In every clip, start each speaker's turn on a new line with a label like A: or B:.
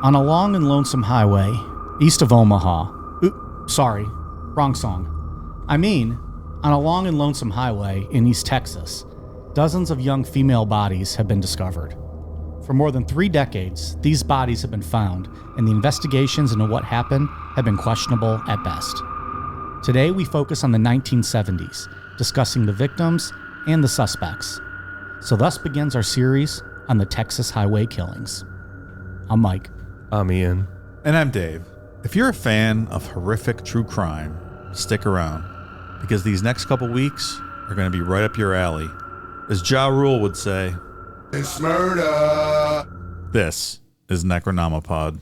A: On a long and lonesome highway, east of Omaha. Sorry, wrong song. I mean, on a long and lonesome highway in East Texas, dozens of young female bodies have been discovered. For more than 3 decades, these bodies have been found, and the investigations into what happened have been questionable at best. Today, we focus on the 1970s, discussing the victims and the suspects. So thus begins our series on the Texas highway killings. I'm Mike.
B: I'm Ian.
C: And I'm Dave. If you're a fan of horrific true crime, stick around, because these next couple weeks are going to be right up your alley. As Ja Rule would say,
D: it's murder.
C: This is Necronomipod.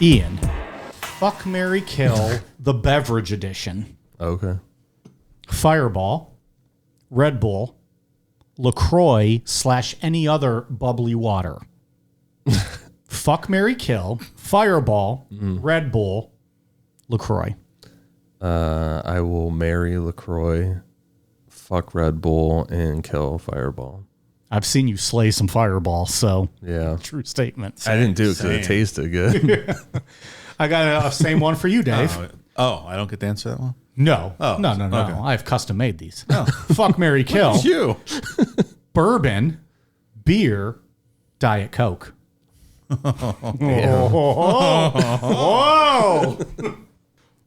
A: Ian, Fuck, Marry, Kill, the beverage edition.
B: Okay.
A: Fireball, Red Bull, LaCroix / any other bubbly water. Fuck, Marry, Kill, Fireball, Red Bull, LaCroix.
B: I will marry LaCroix, fuck Red Bull, and kill Fireball.
A: I've seen you slay some Fireball, so
B: Yeah.
A: true statement.
B: I didn't do it because it tasted good.
A: I got a same one for you, Dave.
C: I don't get to answer that one?
A: No.
C: Oh,
A: No.
C: okay.
A: I've custom made these. Fuck, Marry, Kill.
C: You.
A: Bourbon, beer, Diet Coke. Whoa.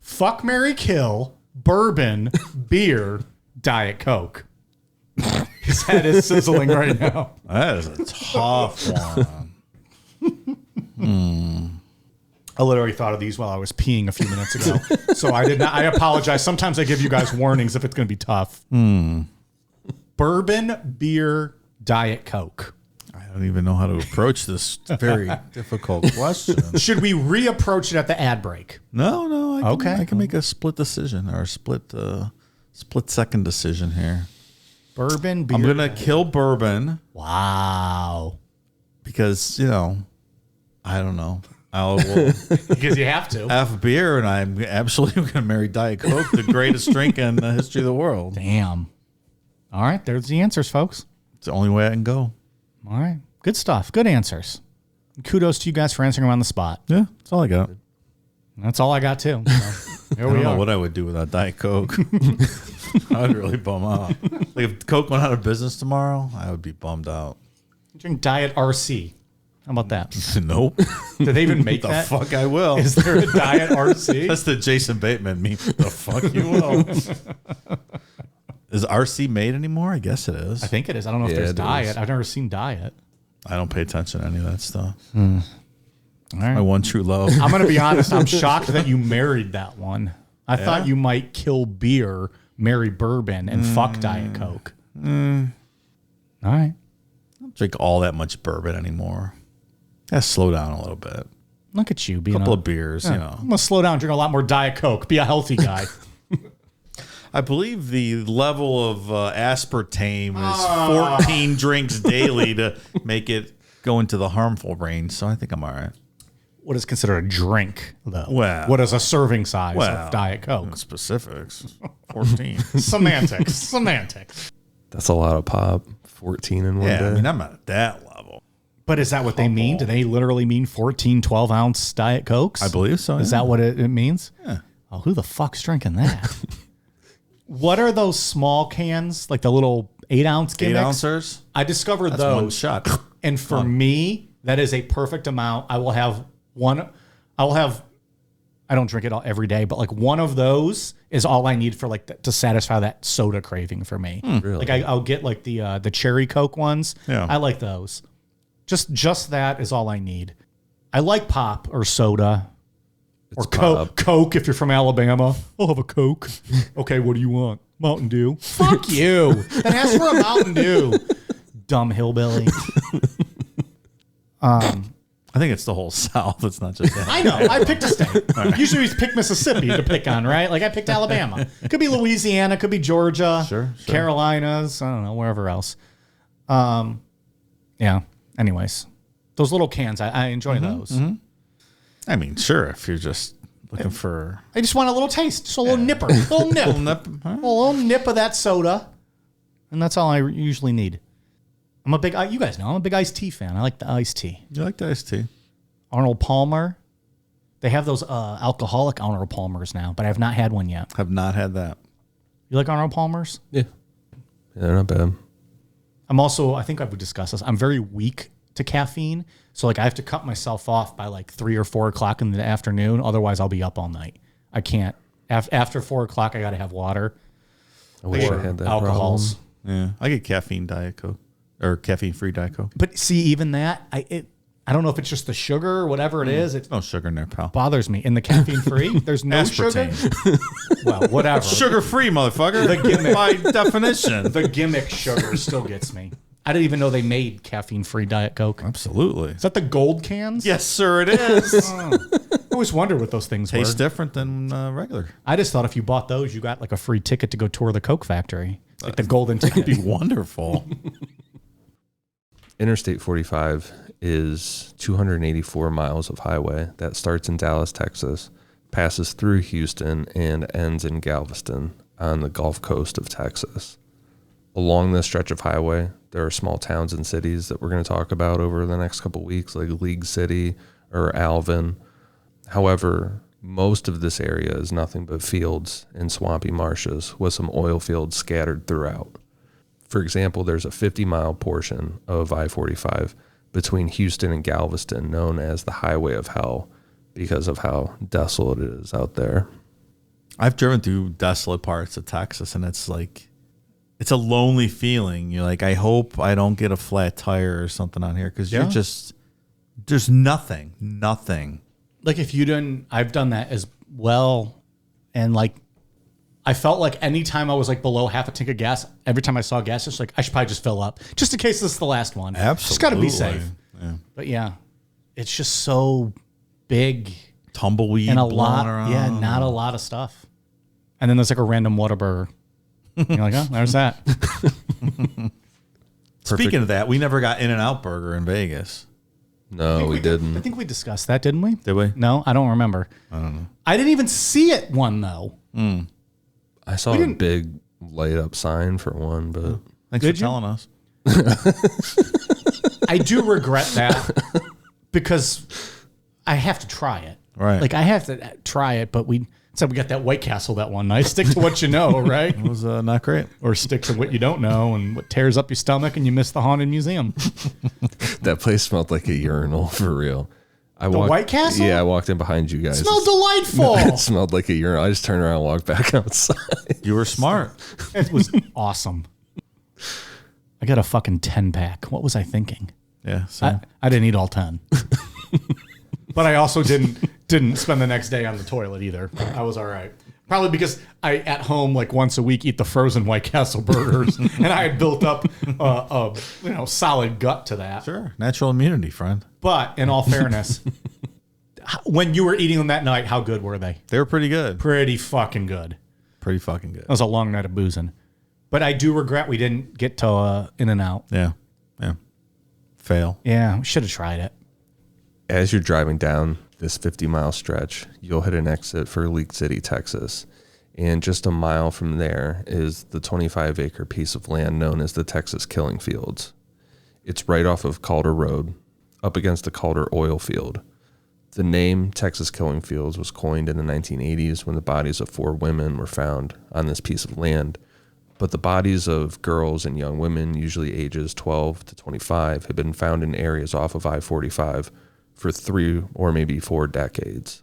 A: Fuck, Marry, Kill, bourbon, beer, Diet Coke. His head is sizzling right now.
C: That is a tough one.
A: I literally thought of these while I was peeing a few minutes ago. So I did not. I apologize. Sometimes I give you guys warnings if it's going to be tough. Bourbon, beer, Diet Coke.
C: I don't even know how to approach this very difficult question.
A: Should we reapproach it at the ad break?
C: No.
A: Okay.
C: I can make a split decision or a split second decision here.
A: Bourbon, beer.
C: I'm going to kill bourbon
A: Wow.
C: because, I don't know. I'll
A: Because you have to.
C: have beer, and I'm absolutely going to marry Diet Coke, the greatest drink in the history of the world.
A: Damn. All right. There's the answers, folks.
C: It's the only way I can go.
A: All right. Good stuff. Good answers. Kudos to you guys for answering them on the spot.
C: Yeah, that's all I got.
A: That's all I got, too. So, here
C: I
A: we
C: don't know
A: are.
C: what I would do without Diet Coke. I'd really bum out. Like if Coke went out of business tomorrow, I would be bummed out.
A: Drink Diet RC. How about that?
C: Nope.
A: Did they even make
C: The
A: that?
C: fuck I will.
A: Is there a Diet RC?
C: That's the Jason Bateman meme. The fuck you will. Is RC made anymore? I guess it is.
A: I think it is. I don't know if
B: Yeah,
A: there's
B: it
A: Diet.
B: is.
A: I've never seen Diet.
C: I don't pay attention to any of that stuff.
A: All right.
C: My one true love.
A: I'm going to be honest. I'm shocked that you married that one. I thought you might kill beer, marry bourbon, and fuck Diet Coke. All right.
C: I don't drink all that much bourbon anymore. Gotta slow down a little bit.
A: Look at you being
C: A couple of beers,
A: I'm going to slow down, drink a lot more Diet Coke, be a healthy guy.
C: I believe the level of aspartame is 14 drinks daily to make it go into the harmful range. So I think I'm all right.
A: What is considered a drink, though?
C: Well-
A: what is a serving size
C: Well-
A: of Diet Coke?
C: Specifics. 14.
A: Semantics.
B: That's a lot of pop. 14 in one
C: Yeah,
B: day.
C: I mean, I'm not at that level.
A: But is that what they mean? Do they literally mean 14 12-ounce Diet Cokes?
C: I believe so.
A: Is
C: yeah.
A: that what it means?
C: Yeah.
A: Oh, who the fuck's drinking that? What are those small cans, like the little 8-ounce
C: 8
A: gimmicks?
C: ouncers?
A: I discovered
C: That's
A: those.
C: one shot.
A: And for me, that is a perfect amount. I will have one. I don't drink it all every day, but like one of those is all I need for like to satisfy that soda craving for me.
B: Really?
A: Like I'll get like the cherry Coke ones.
C: Yeah.
A: I like those. Just that is all I need. I like pop or soda. Or
B: pop.
A: Coke if you're from Alabama. I'll have a Coke. Okay, what do you want? Mountain Dew. Fuck you. Then ask for a Mountain Dew. Dumb hillbilly.
C: I think it's the whole South. It's not just that.
A: I know. I picked a state. Usually we pick Mississippi to pick on, right? Like I picked Alabama. Could be Louisiana. Could be Georgia.
C: Sure.
A: Carolinas. I don't know. Wherever else. Yeah. Anyways, those little cans, I enjoy those.
C: I mean, sure, if you're just looking for
A: I just want a little taste. Just a little nipper. A little nip. A little nip of that soda. And that's all I usually need. I'm a big, you guys know, I'm a big iced tea fan. I like the iced tea.
C: You like the iced tea?
A: Arnold Palmer. They have those alcoholic Arnold Palmers now, but I have not had one yet.
C: Have not had that.
A: You like Arnold Palmers?
B: Yeah. They're not bad.
A: I'm also, I think I would discuss this. I'm very weak to caffeine. So like I have to cut myself off by like 3 or 4 o'clock in the afternoon. Otherwise I'll be up all night. I can't. After 4 o'clock, I got to have water.
B: I wish I had that
A: alcohols.
C: Yeah. I get caffeine Diet Coke or caffeine-free Diet Coke.
A: But see, even that, I don't know if it's just the sugar or whatever it is. It
C: No sugar in there, pal.
A: bothers me. In the caffeine-free, there's no sugar.
C: Aspartame.
A: Well, whatever.
C: Sugar-free, motherfucker. The gimmick. By definition.
A: The gimmick sugar still gets me. I didn't even know they made caffeine-free Diet Coke.
C: Absolutely.
A: Is that the gold cans?
C: Yes, sir, it is.
A: I always wondered what those things
C: Tastes
A: were.
C: different than regular.
A: I just thought if you bought those, you got like a free ticket to go tour the Coke factory. Like the golden ticket.
C: It'd be wonderful.
B: Interstate 45 is 284 miles of highway that starts in Dallas, Texas, passes through Houston, and ends in Galveston on the Gulf Coast of Texas. Along this stretch of highway, there are small towns and cities that we're going to talk about over the next couple of weeks, like League City or Alvin. However, most of this area is nothing but fields and swampy marshes with some oil fields scattered throughout. For example, there's a 50-mile portion of I-45 between Houston and Galveston known as the Highway of Hell because of how desolate it is out there.
C: I've driven through desolate parts of Texas, and it's like, it's a lonely feeling. You're like, I hope I don't get a flat tire or something on here because you're just, there's nothing.
A: Like if you didn't, I've done that as well. And like, I felt like anytime I was like below half a tank of gas, every time I saw gas, it's like, I should probably just fill up just in case this is the last one.
C: Absolutely.
A: Just got to be safe.
C: Yeah.
A: But yeah, it's just so big
C: Tumbleweed
A: and a
C: blowing
A: lot.
C: around.
A: Yeah, not a lot of stuff. And then there's like a random Whataburger. You're like, oh, there's that.
C: Speaking of that, we never got In-N-Out Burger in Vegas.
B: No, we
A: I
B: didn't.
A: think we discussed that, didn't we?
C: Did we?
A: No, I don't remember.
C: I don't know.
A: I didn't even see it one though.
B: I saw a big light up sign for one, but
C: Thanks
A: Did
C: for
A: you?
C: telling us.
A: I do regret that because I have to try it.
C: Right.
A: Like I have to try it, but we said we got that White Castle that one night. Stick to what you know, right?
C: It was not great.
A: Or stick to what you don't know and what tears up your stomach and you miss the haunted museum.
B: that place smelled like a urinal for real. I
A: The
B: walked,
A: White Castle?
B: Yeah, I walked in behind you guys.
A: It smelled delightful.
B: It smelled like a urinal. I just turned around and walked back outside.
C: You were smart.
A: It was awesome. I got a fucking 10-pack. What was I thinking?
C: Yeah. So
A: I didn't eat all 10. But I also didn't spend the next day on the toilet either. I was all right. Probably because I, at home, like once a week, eat the frozen White Castle burgers. And I had built up a solid gut to that.
C: sure. Natural immunity, friend.
A: But in all fairness, when you were eating them that night, how good were they?
C: They were pretty good.
A: Pretty fucking good.
C: Pretty fucking good.
A: That was a long night of boozing. But I do regret we didn't get to In-N-Out.
C: Yeah. Yeah. Fail.
A: Yeah, we should have tried it.
B: As you're driving down this 50-mile stretch, you'll hit an exit for League City, Texas. And just a mile from there is the 25-acre piece of land known as the Texas Killing Fields. It's right off of Calder Road, up against the Calder oil field. The name Texas Killing Fields was coined in the 1980s when the bodies of 4 women were found on this piece of land. But the bodies of girls and young women, usually ages 12 to 25, had been found in areas off of I-45 for 3 or maybe 4 decades.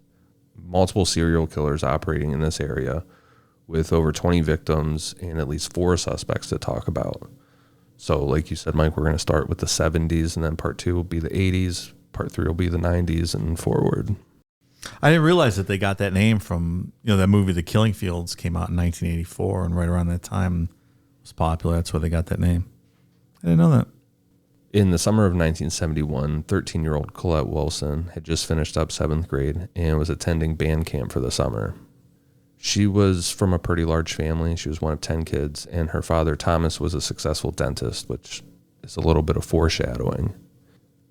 B: Multiple serial killers operating in this area with over 20 victims and at least 4 suspects to talk about. So like you said, Mike, we're going to start with the 70s and then part 2 will be the 80s, part 3 will be the 90s and forward.
C: I didn't realize that they got that name from, that movie The Killing Fields came out in 1984, and right around that time it was popular. That's where they got that name. I didn't know that.
B: In the summer of 1971, 13-year-old Colette Wilson had just finished up 7th grade and was attending band camp for the summer. She was from a pretty large family. She was one of 10 kids, and her father, Thomas, was a successful dentist, which is a little bit of foreshadowing.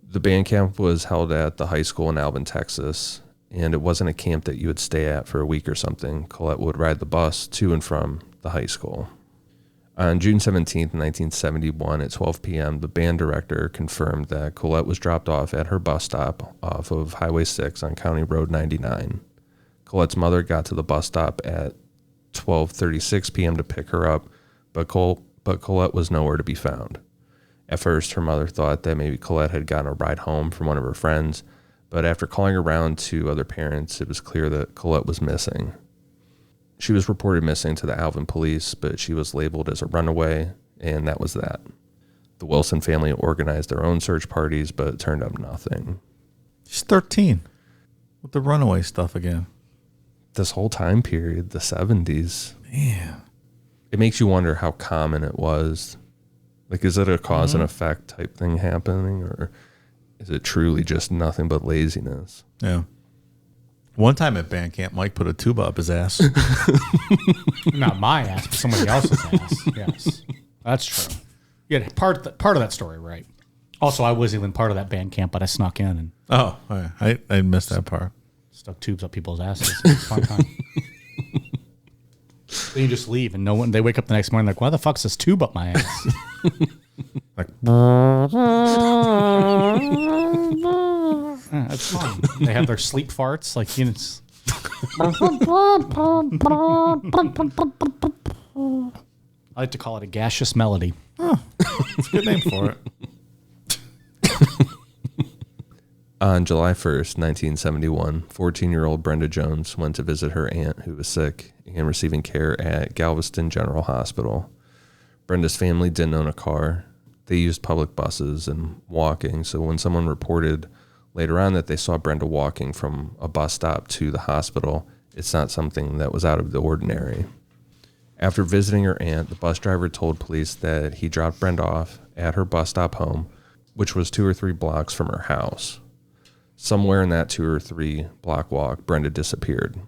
B: The band camp was held at the high school in Alvin, Texas, and it wasn't a camp that you would stay at for a week or something. Colette would ride the bus to and from the high school. On June 17th, 1971, at 12 p.m., the band director confirmed that Colette was dropped off at her bus stop off of Highway 6 on County Road 99. Colette's mother got to the bus stop at 12:36 p.m. to pick her up, but Colette was nowhere to be found. At first, her mother thought that maybe Colette had gotten a ride home from one of her friends, but after calling around to other parents, it was clear that Colette was missing. She was reported missing to the Alvin police, but she was labeled as a runaway, and that was that. The Wilson family organized their own search parties, but it turned up nothing.
C: She's 13. With the runaway stuff again.
B: This whole time period, the 70s.
C: Man.
B: It makes you wonder how common it was. Like, is it a cause and effect type thing happening, or is it truly just nothing but laziness?
C: Yeah. One time at band camp, Mike put a tuba up his ass.
A: Not my ass, but somebody else's ass. Yes, that's true. Yeah, part of that story, right? Also, I wasn't even part of that band camp, but I snuck in and
C: Oh, I missed that part.
A: stuck tubes up people's asses. It was a fun time. Then you just leave, and no one. They wake up the next morning like, "Why the fuck's this tube up my ass?"
C: Like,
A: Yeah, that's fun. They have their sleep farts, like you know. I like to call it a gaseous melody.
C: it's a good name for it.
B: On July 1st, 1971, 14-year-old Brenda Jones went to visit her aunt who was sick and receiving care at Galveston General Hospital. Brenda's family didn't own a car. They used public buses and walking, so when someone reported later on that they saw Brenda walking from a bus stop to the hospital, it's not something that was out of the ordinary. After visiting her aunt, the bus driver told police that he dropped Brenda off at her bus stop home, which was 2 or 3 blocks from her house. Somewhere in that 2 or 3 block walk, Brenda disappeared.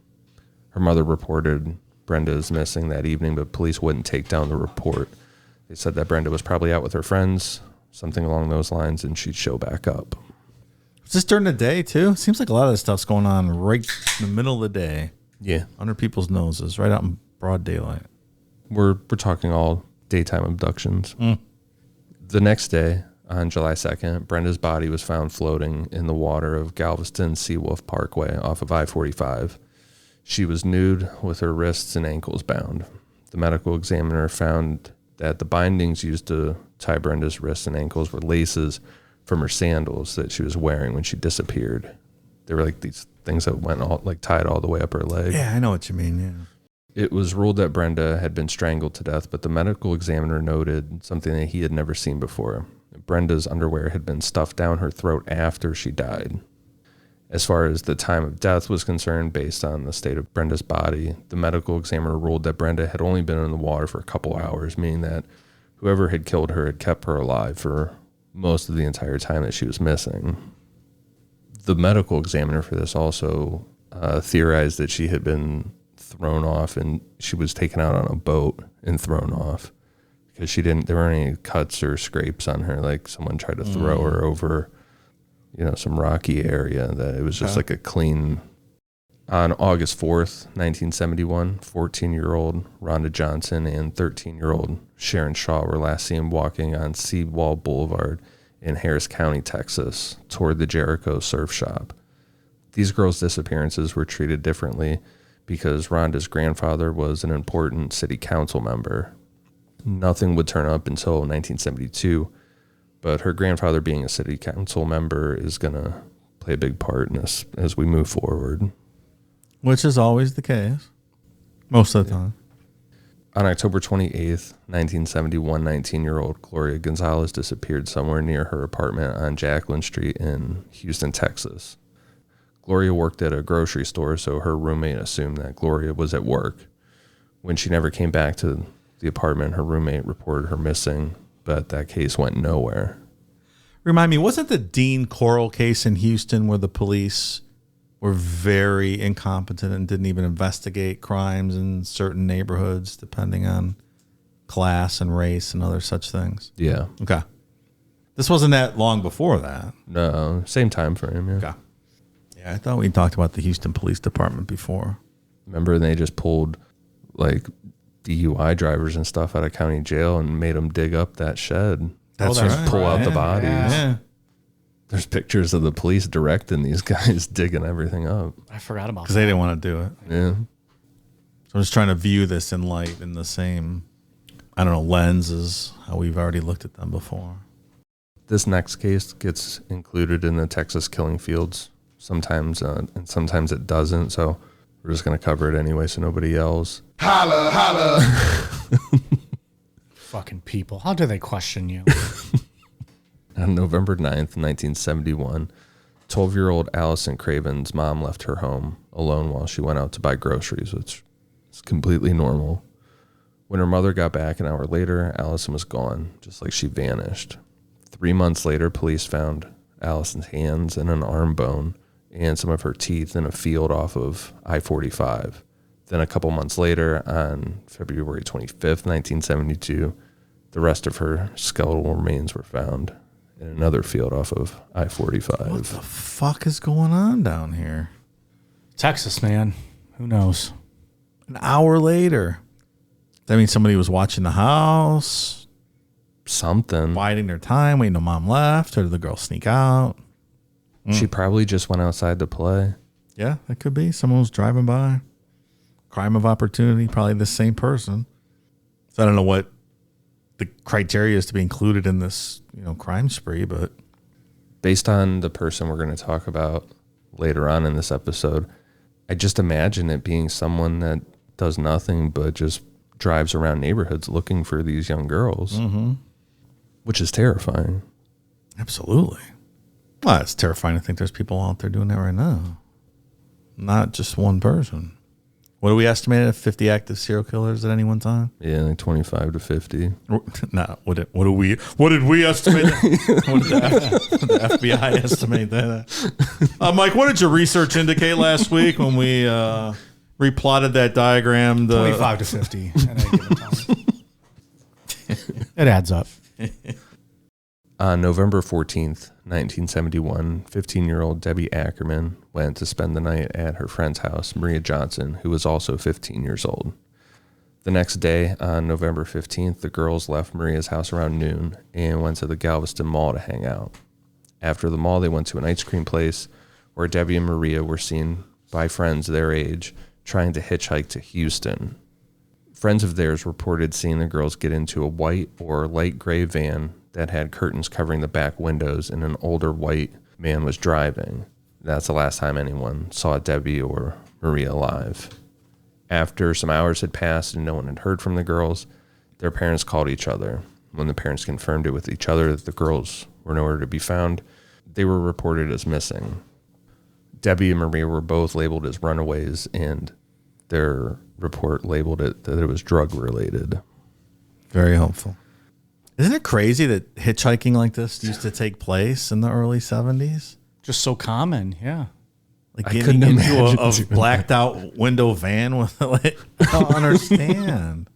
B: Her mother reported Brenda is missing that evening, but police wouldn't take down the report. They said that Brenda was probably out with her friends, something along those lines, and she'd show back up.
C: Is this during the day, too? Seems like a lot of this stuff's going on right in the middle of the day.
B: Yeah.
C: Under people's noses, right out in broad daylight.
B: We're talking all daytime abductions. The next day, on July 2nd, Brenda's body was found floating in the water of Galveston Seawolf Parkway off of I-45. She was nude with her wrists and ankles bound. The medical examiner found that the bindings used to tie Brenda's wrists and ankles were laces from her sandals that she was wearing when she disappeared. They were like these things that went all like tied all the way up her leg.
C: Yeah, I know what you mean, yeah.
B: It was ruled that Brenda had been strangled to death, but the medical examiner noted something that he had never seen before. Brenda's underwear had been stuffed down her throat after she died. As far as the time of death was concerned, based on the state of Brenda's body, the medical examiner ruled that Brenda had only been in the water for a couple hours, meaning that whoever had killed her had kept her alive for most of the entire time that she was missing. The medical examiner for this also theorized that she had been thrown off and she was taken out on a boat and thrown off because there weren't any cuts or scrapes on her, like someone tried to throw her over, some rocky area, that it was just like a clean. On August 4th, 1971, 14-year-old Rhonda Johnson and 13-year-old Sharon Shaw were last seen walking on Seawall Boulevard in Harris County, Texas, toward the Jericho Surf Shop. These girls' disappearances were treated differently because Rhonda's grandfather was an important city council member. Nothing would turn up until 1972, but her grandfather being a city council member is going to play a big part in this as we move forward.
C: Which is always the case. Most of the time.
B: On October 28th, 1971, 19-year-old Gloria Gonzalez disappeared somewhere near her apartment on Jacqueline Street in Houston, Texas. Gloria worked at a grocery store, so her roommate assumed that Gloria was at work. When she never came back to the apartment, her roommate reported her missing, but that case went nowhere.
C: Remind me, wasn't the Dean Coral case in Houston where the police were very incompetent and didn't even investigate crimes in certain neighborhoods, depending on class and race and other such things?
B: Yeah.
C: Okay. This wasn't that long before that.
B: No, same time frame. Yeah.
C: Okay. Yeah, I thought we talked about the Houston Police Department before.
B: Remember, they just pulled like DUI drivers and stuff out of county jail and made them dig up that shed.
C: That's
B: Just
C: right.
B: pull out the
C: Yeah,
B: bodies.
C: Yeah.
B: There's pictures of the police directing these guys digging everything up.
A: I forgot about
C: Because
A: that.
C: they didn't want to do it.
B: Yeah.
C: So I'm just trying to view this in light in the same, I don't know, lens as how we've already looked at them before.
B: This next case gets included in the Texas killing fields sometimes, and sometimes it doesn't. So we're just going to cover it anyway so nobody yells.
D: Holla, holla.
A: Fucking people. How do they question you?
B: On November 9th, 1971, 12-year-old Allison Craven's mom left her home alone while she went out to buy groceries, which is completely normal. When her mother got back an hour later, Allison was gone, just like she vanished. 3 months later, police found Allison's hands and an arm bone and some of her teeth in a field off of I-45. Then a couple months later, on February 25th, 1972, the rest of her skeletal remains were found in another field off of I-45.
C: What the fuck is going on down here?
A: Texas, man. Who knows?
C: An hour later. That means somebody was watching the house,
B: Something.
C: biding their time, waiting till mom left, or did the girl sneak out?
B: She probably just went outside to play.
C: Yeah, that could be. Someone was driving by. Crime of opportunity, probably the same person. So I don't know what the criteria is to be included in this, crime spree, but
B: Based on the person we're going to talk about later on in this episode, I just imagine it being someone that does nothing but just drives around neighborhoods looking for these young girls, which is terrifying.
C: absolutely. Well, it's terrifying to think there's people out there doing that right now. Not just one person. What do we estimate at 50 active serial killers at any one time?
B: Yeah, like 25 to 50.
C: No, what did we estimate? What did the FBI estimate that? Mike, what did your research indicate last week when we replotted that diagram?
A: 25 to 50 at any given time. It adds up.
B: On November 14th, 1971, 15-year-old Debbie Ackerman went to spend the night at her friend's house, Maria Johnson, who was also 15 years old. The next day, on November 15th, the girls left Maria's house around noon and went to the Galveston Mall to hang out. After the mall, they went to an ice cream place where Debbie and Maria were seen by friends their age trying to hitchhike to Houston. Friends of theirs reported seeing the girls get into a white or light gray van that had curtains covering the back windows, and an older white man was driving. That's the last time anyone saw Debbie or Maria alive. After some hours had passed and no one had heard from the girls, their parents called each other. When the parents confirmed it with each other that the girls were nowhere to be found, they were reported as missing. Debbie and Maria were both labeled as runaways, and their report labeled it that it was drug-related.
C: Very helpful. Isn't it crazy that hitchhiking like this used to take place in the early 70s?
A: Just so common, yeah.
C: Like
B: I
C: getting
B: couldn't
C: into
B: imagine
C: a
B: doing
C: blacked out window van with I don't understand.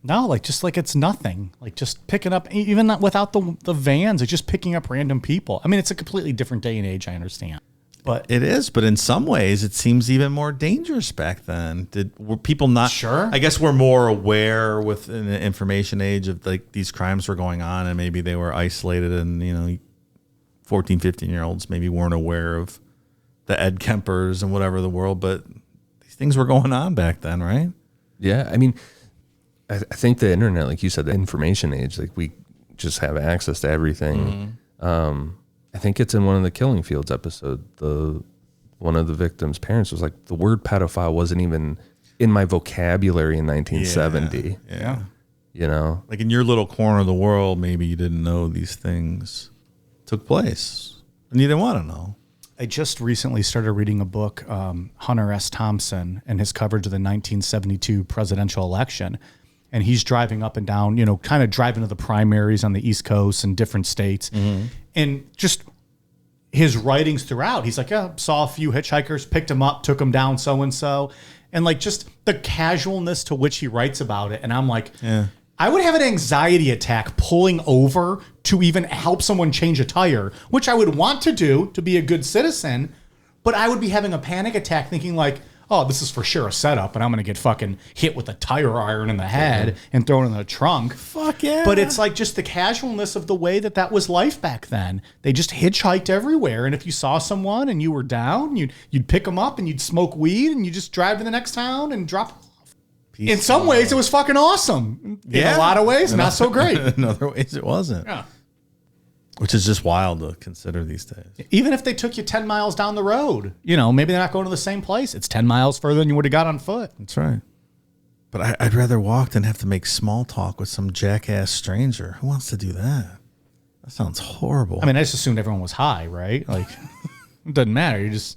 A: No, like it's nothing. Like just picking up, even not without the vans, it's just picking up random people. I mean, it's a completely different day and age, I understand. But
C: It is, but in some ways, it seems even more dangerous back then. Were people not
A: Sure.
C: I guess we're more aware within the information age of like these crimes were going on, and maybe they were isolated, and 14, 15-year-olds maybe weren't aware of the Ed Kempers and whatever the world, but these things were going on back then, right?
B: Yeah, I mean, I think the internet, like you said, the information age, like we just have access to everything. I think it's in one of the Killing Fields episode. One of the victim's parents was like, the word pedophile wasn't even in my vocabulary in 1970.
C: Yeah. Like in your little corner of the world, maybe you didn't know these things took place, and you didn't want to know.
A: I just recently started reading a book, Hunter S. Thompson, and his coverage of the 1972 presidential election. and he's driving up and down, kind of driving to the primaries on the East Coast and different states. And just his writings throughout, he's like, yeah, saw a few hitchhikers, picked him up, took him down so-and-so. And like just the casualness to which he writes about it. And I'm like, I would have an anxiety attack pulling over to even help someone change a tire, which I would want to do to be a good citizen. But I would be having a panic attack thinking like, oh, this is for sure a setup and I'm going to get fucking hit with a tire iron in the head and thrown in the trunk.
C: Fuck yeah.
A: But it's like just the casualness of the way that was life back then. They just hitchhiked everywhere. And if you saw someone and you were down, you'd pick them up and you'd smoke weed and you just drive to the next town and drop them off. In some ways, it was fucking awesome. In a lot of ways, not so great.
C: In other ways, it wasn't.
A: Yeah.
C: Which is just wild to consider these days.
A: Even if they took you 10 miles down the road, maybe they're not going to the same place. It's 10 miles further than you would have got on foot.
C: That's right. But I'd rather walk than have to make small talk with some jackass stranger. Who wants to do that? That sounds horrible.
A: I mean, I just assumed everyone was high, right? Like, it doesn't matter. If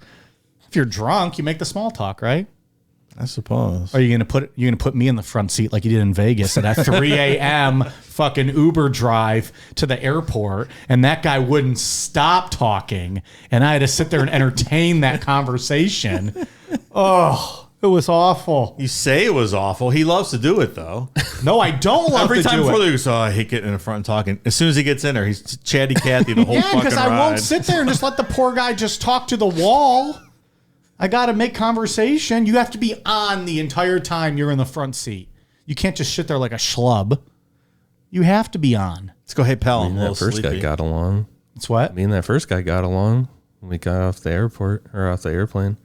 A: you're drunk, you make the small talk, right?
C: I suppose.
A: Are you gonna put me in the front seat like you did in Vegas at a 3 a.m. fucking Uber drive to the airport, and that guy wouldn't stop talking, and I had to sit there and entertain that conversation. Oh, it was awful.
C: You say it was awful. He loves to do it though.
A: No, I don't love
C: Every
A: to
C: time
A: do
C: before
A: it.
C: they go, I hate getting in the front and talking. As soon as he gets in there, he's chatty Cathy the whole
A: Yeah,
C: fucking
A: because
C: ride.
A: I won't sit there and just let the poor guy just talk to the wall. I got to make conversation. You have to be on the entire time you're in the front seat. You can't just sit there like a schlub. You have to be on.
C: Let's go, hey, pal.
B: Me and that first guy got along.
A: It's what?
B: Me and that first guy got along when we got off the airport or off the airplane.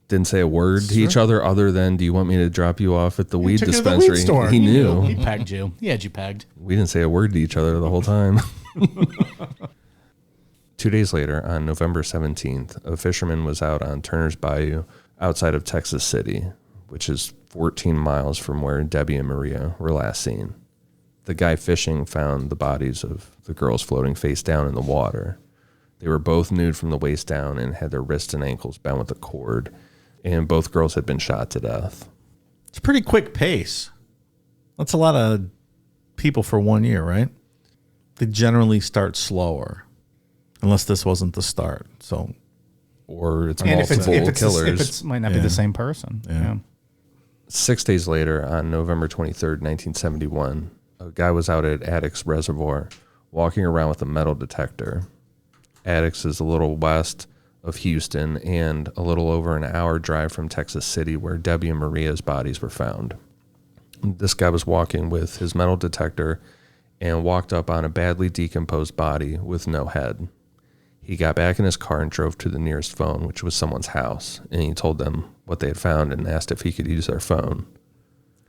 B: Didn't say a word to each other than, do you want me to drop you off at the weed
A: Took you to
B: dispensary?
A: the weed store.
B: He knew.
A: He pegged you. He had you pegged.
B: We didn't say a word to each other the whole time. 2 days later, on November 17th, a fisherman was out on Turner's Bayou outside of Texas City, which is 14 miles from where Debbie and Maria were last seen. The guy fishing found the bodies of the girls floating face down in the water. They were both nude from the waist down and had their wrists and ankles bound with a cord, and both girls had been shot to death.
C: It's a pretty quick pace. That's a lot of people for 1 year, right? They generally start slower, unless this wasn't the start. So,
B: Or it's
A: And
B: multiple killers.
A: If it might not be the same person. Yeah.
B: 6 days later, on November 23rd, 1971, a guy was out at Addicks Reservoir walking around with a metal detector. Addicks is a little west of Houston and a little over an hour drive from Texas City, where Debbie and Maria's bodies were found. This guy was walking with his metal detector and walked up on a badly decomposed body with no head. He got back in his car and drove to the nearest phone, which was someone's house, and he told them what they had found and asked if he could use their phone.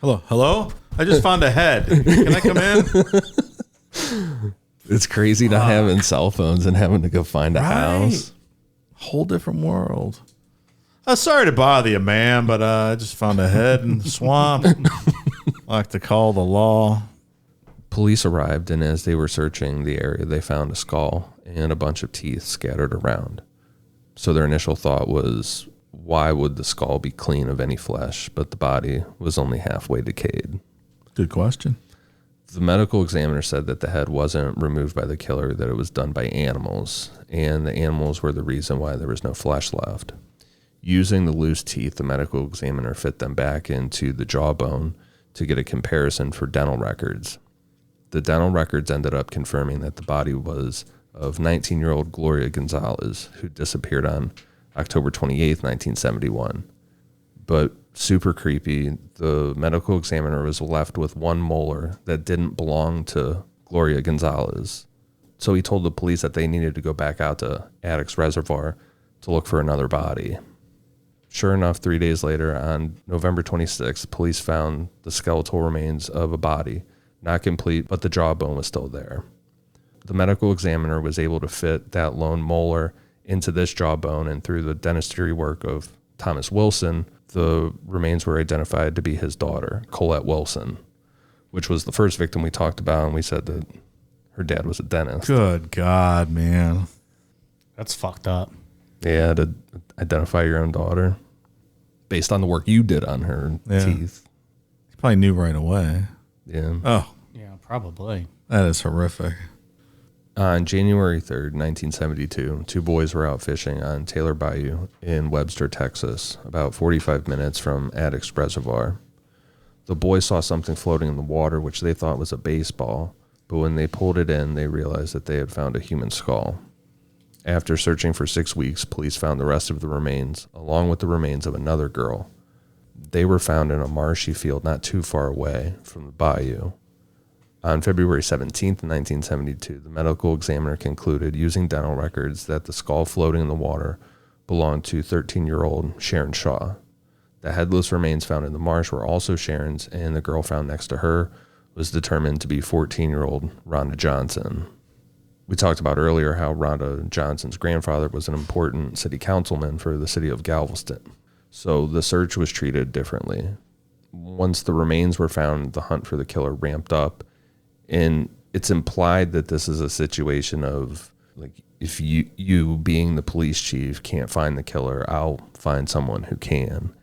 C: Hello? I just found a head. Can I come in?
B: It's crazy not having cell phones and having to go find a house.
C: Whole different world. Sorry to bother you, man, but I just found a head in the swamp. I like to call the law.
B: Police arrived, and as they were searching the area, they found a skull and a bunch of teeth scattered around. So their initial thought was, why would the skull be clean of any flesh, but the body was only halfway decayed?
C: Good question.
B: The medical examiner said that the head wasn't removed by the killer, that it was done by animals, and the animals were the reason why there was no flesh left. Using the loose teeth, the medical examiner fit them back into the jawbone to get a comparison for dental records. The dental records ended up confirming that the body was of 19-year-old Gloria Gonzalez, who disappeared on October 28th, 1971. But super creepy, the medical examiner was left with one molar that didn't belong to Gloria Gonzalez. So he told the police that they needed to go back out to Addicks Reservoir to look for another body. Sure enough, 3 days later, on November 26th, police found the skeletal remains of a body, not complete, but the jawbone was still there. The medical examiner was able to fit that lone molar into this jawbone, and through the dentistry work of Thomas Wilson, the remains were identified to be his daughter, Colette Wilson, which was the first victim we talked about, and we said that her dad was a dentist.
C: Good God, man.
A: That's fucked up.
B: Yeah, to identify your own daughter based on the work you did on her teeth.
C: Probably knew right away.
B: Yeah.
C: Oh,
A: Yeah, probably.
C: that is horrific.
B: On January 3rd, 1972, two boys were out fishing on Taylor Bayou in Webster, Texas, about 45 minutes from Addicks Reservoir. The boys saw something floating in the water, which they thought was a baseball, but when they pulled it in, they realized that they had found a human skull. After searching for 6 weeks, police found the rest of the remains, along with the remains of another girl. They were found in a marshy field not too far away from the bayou. On February 17th, 1972, the medical examiner concluded, using dental records, that the skull floating in the water belonged to 13-year-old Sharon Shaw. The headless remains found in the marsh were also Sharon's, and the girl found next to her was determined to be 14-year-old Rhonda Johnson. We talked about earlier how Rhonda Johnson's grandfather was an important city councilman for the city of Galveston. So the search was treated differently. Once the remains were found, the hunt for the killer ramped up. And it's implied that this is a situation of, like, if you being the police chief can't find the killer, I'll find someone who can.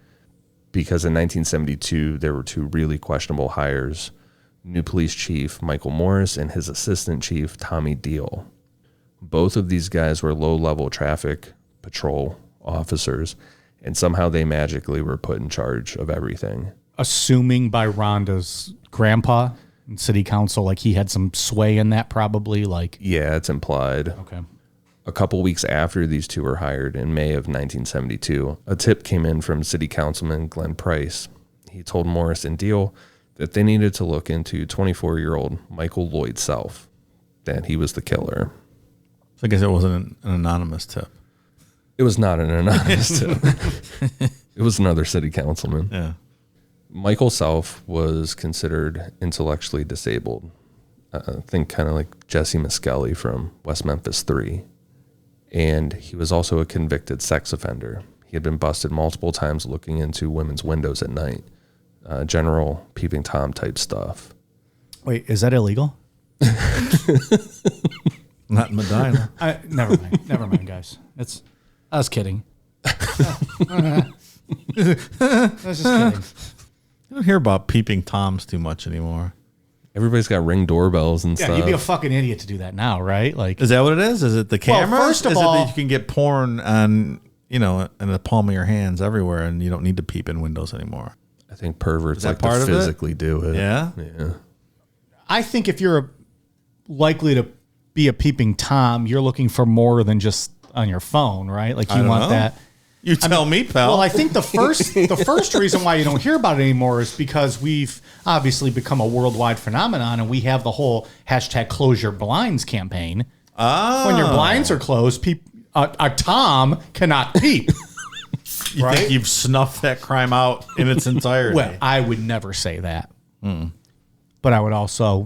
B: Because in 1972, there were two really questionable hires, new police chief Michael Morris and his assistant chief Tommy Deal. Both of these guys were low-level traffic patrol officers, and somehow they magically were put in charge of everything.
A: Assuming by Rhonda's grandpa in city council, like he had some sway in that probably, like.
B: Yeah, it's implied.
A: Okay.
B: A couple weeks after these two were hired, in May of 1972, a tip came in from city councilman Glenn Price. He told Morris and Deal that they needed to look into 24-year-old Michael Lloyd Self, that he was the killer.
C: So I guess it wasn't an anonymous tip.
B: It was not an anonymous tip. It was another city councilman.
C: Yeah.
B: Michael Self was considered intellectually disabled. I think kind of like Jesse Miskelly from West Memphis 3. And he was also a convicted sex offender. He had been busted multiple times looking into women's windows at night. General peeping Tom type stuff.
A: Wait, is that illegal?
C: Not in Medina.
A: Never mind, guys. I was kidding. I was just kidding.
C: You don't hear about peeping Toms too much anymore.
B: Everybody's got Ring doorbells and
A: Yeah,
B: stuff.
A: you'd be a fucking idiot to do that now, right? Like,
C: Is that what it is? Is it the camera?
A: first of
C: is
A: all-
C: it that you can get porn on, in the palm of your hands everywhere, and you don't need to peep in windows anymore?
B: I think perverts
C: that
B: like
C: part
B: to
C: of it?
B: physically do it.
C: Yeah?
B: Yeah.
A: I think if you're likely to be a peeping Tom, you're looking for more than just on your phone, right? Like, you
C: don't
A: want
C: know.
A: that.
C: You tell me, pal.
A: Well, I think the first reason why you don't hear about it anymore is because we've obviously become a worldwide phenomenon, and we have the whole hashtag close your blinds campaign. When your blinds are closed, a Tom cannot peep.
C: you
A: right?
C: think you've snuffed that crime out in its entirety.
A: Well, I would never say that. But I would also,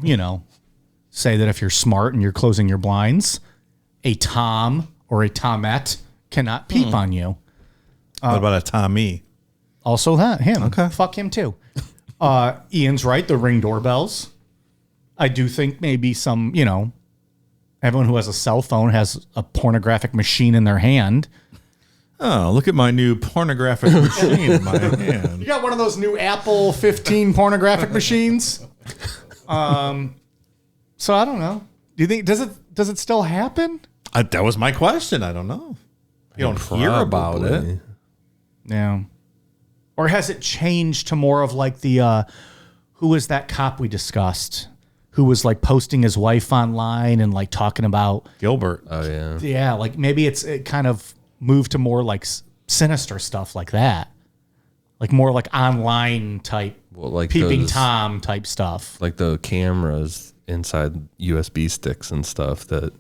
A: say that if you're smart and you're closing your blinds, a Tom or a Tomette cannot peep on you.
C: what about a Tommy?
A: Also him.
C: Okay.
A: Fuck him too. Ian's right, the Ring doorbells. I do think maybe some, everyone who has a cell phone has a pornographic machine in their hand.
C: Oh, look at my new pornographic machine in my hand.
A: You got one of those new Apple 15 pornographic machines? So I don't know. Do you think does it still happen?
C: That was my question. I don't know. You don't hear about it.
B: Probably.
A: Yeah. Or has it changed to more of like the who was that cop we discussed who was like posting his wife online and like talking about
C: Gilbert.
B: Oh, yeah.
A: yeah, like maybe it kind of moved to more like sinister stuff like that. Like more like online type
B: Well, like
A: peeping
B: those-
A: Tom type stuff.
B: Like the cameras inside USB sticks and stuff that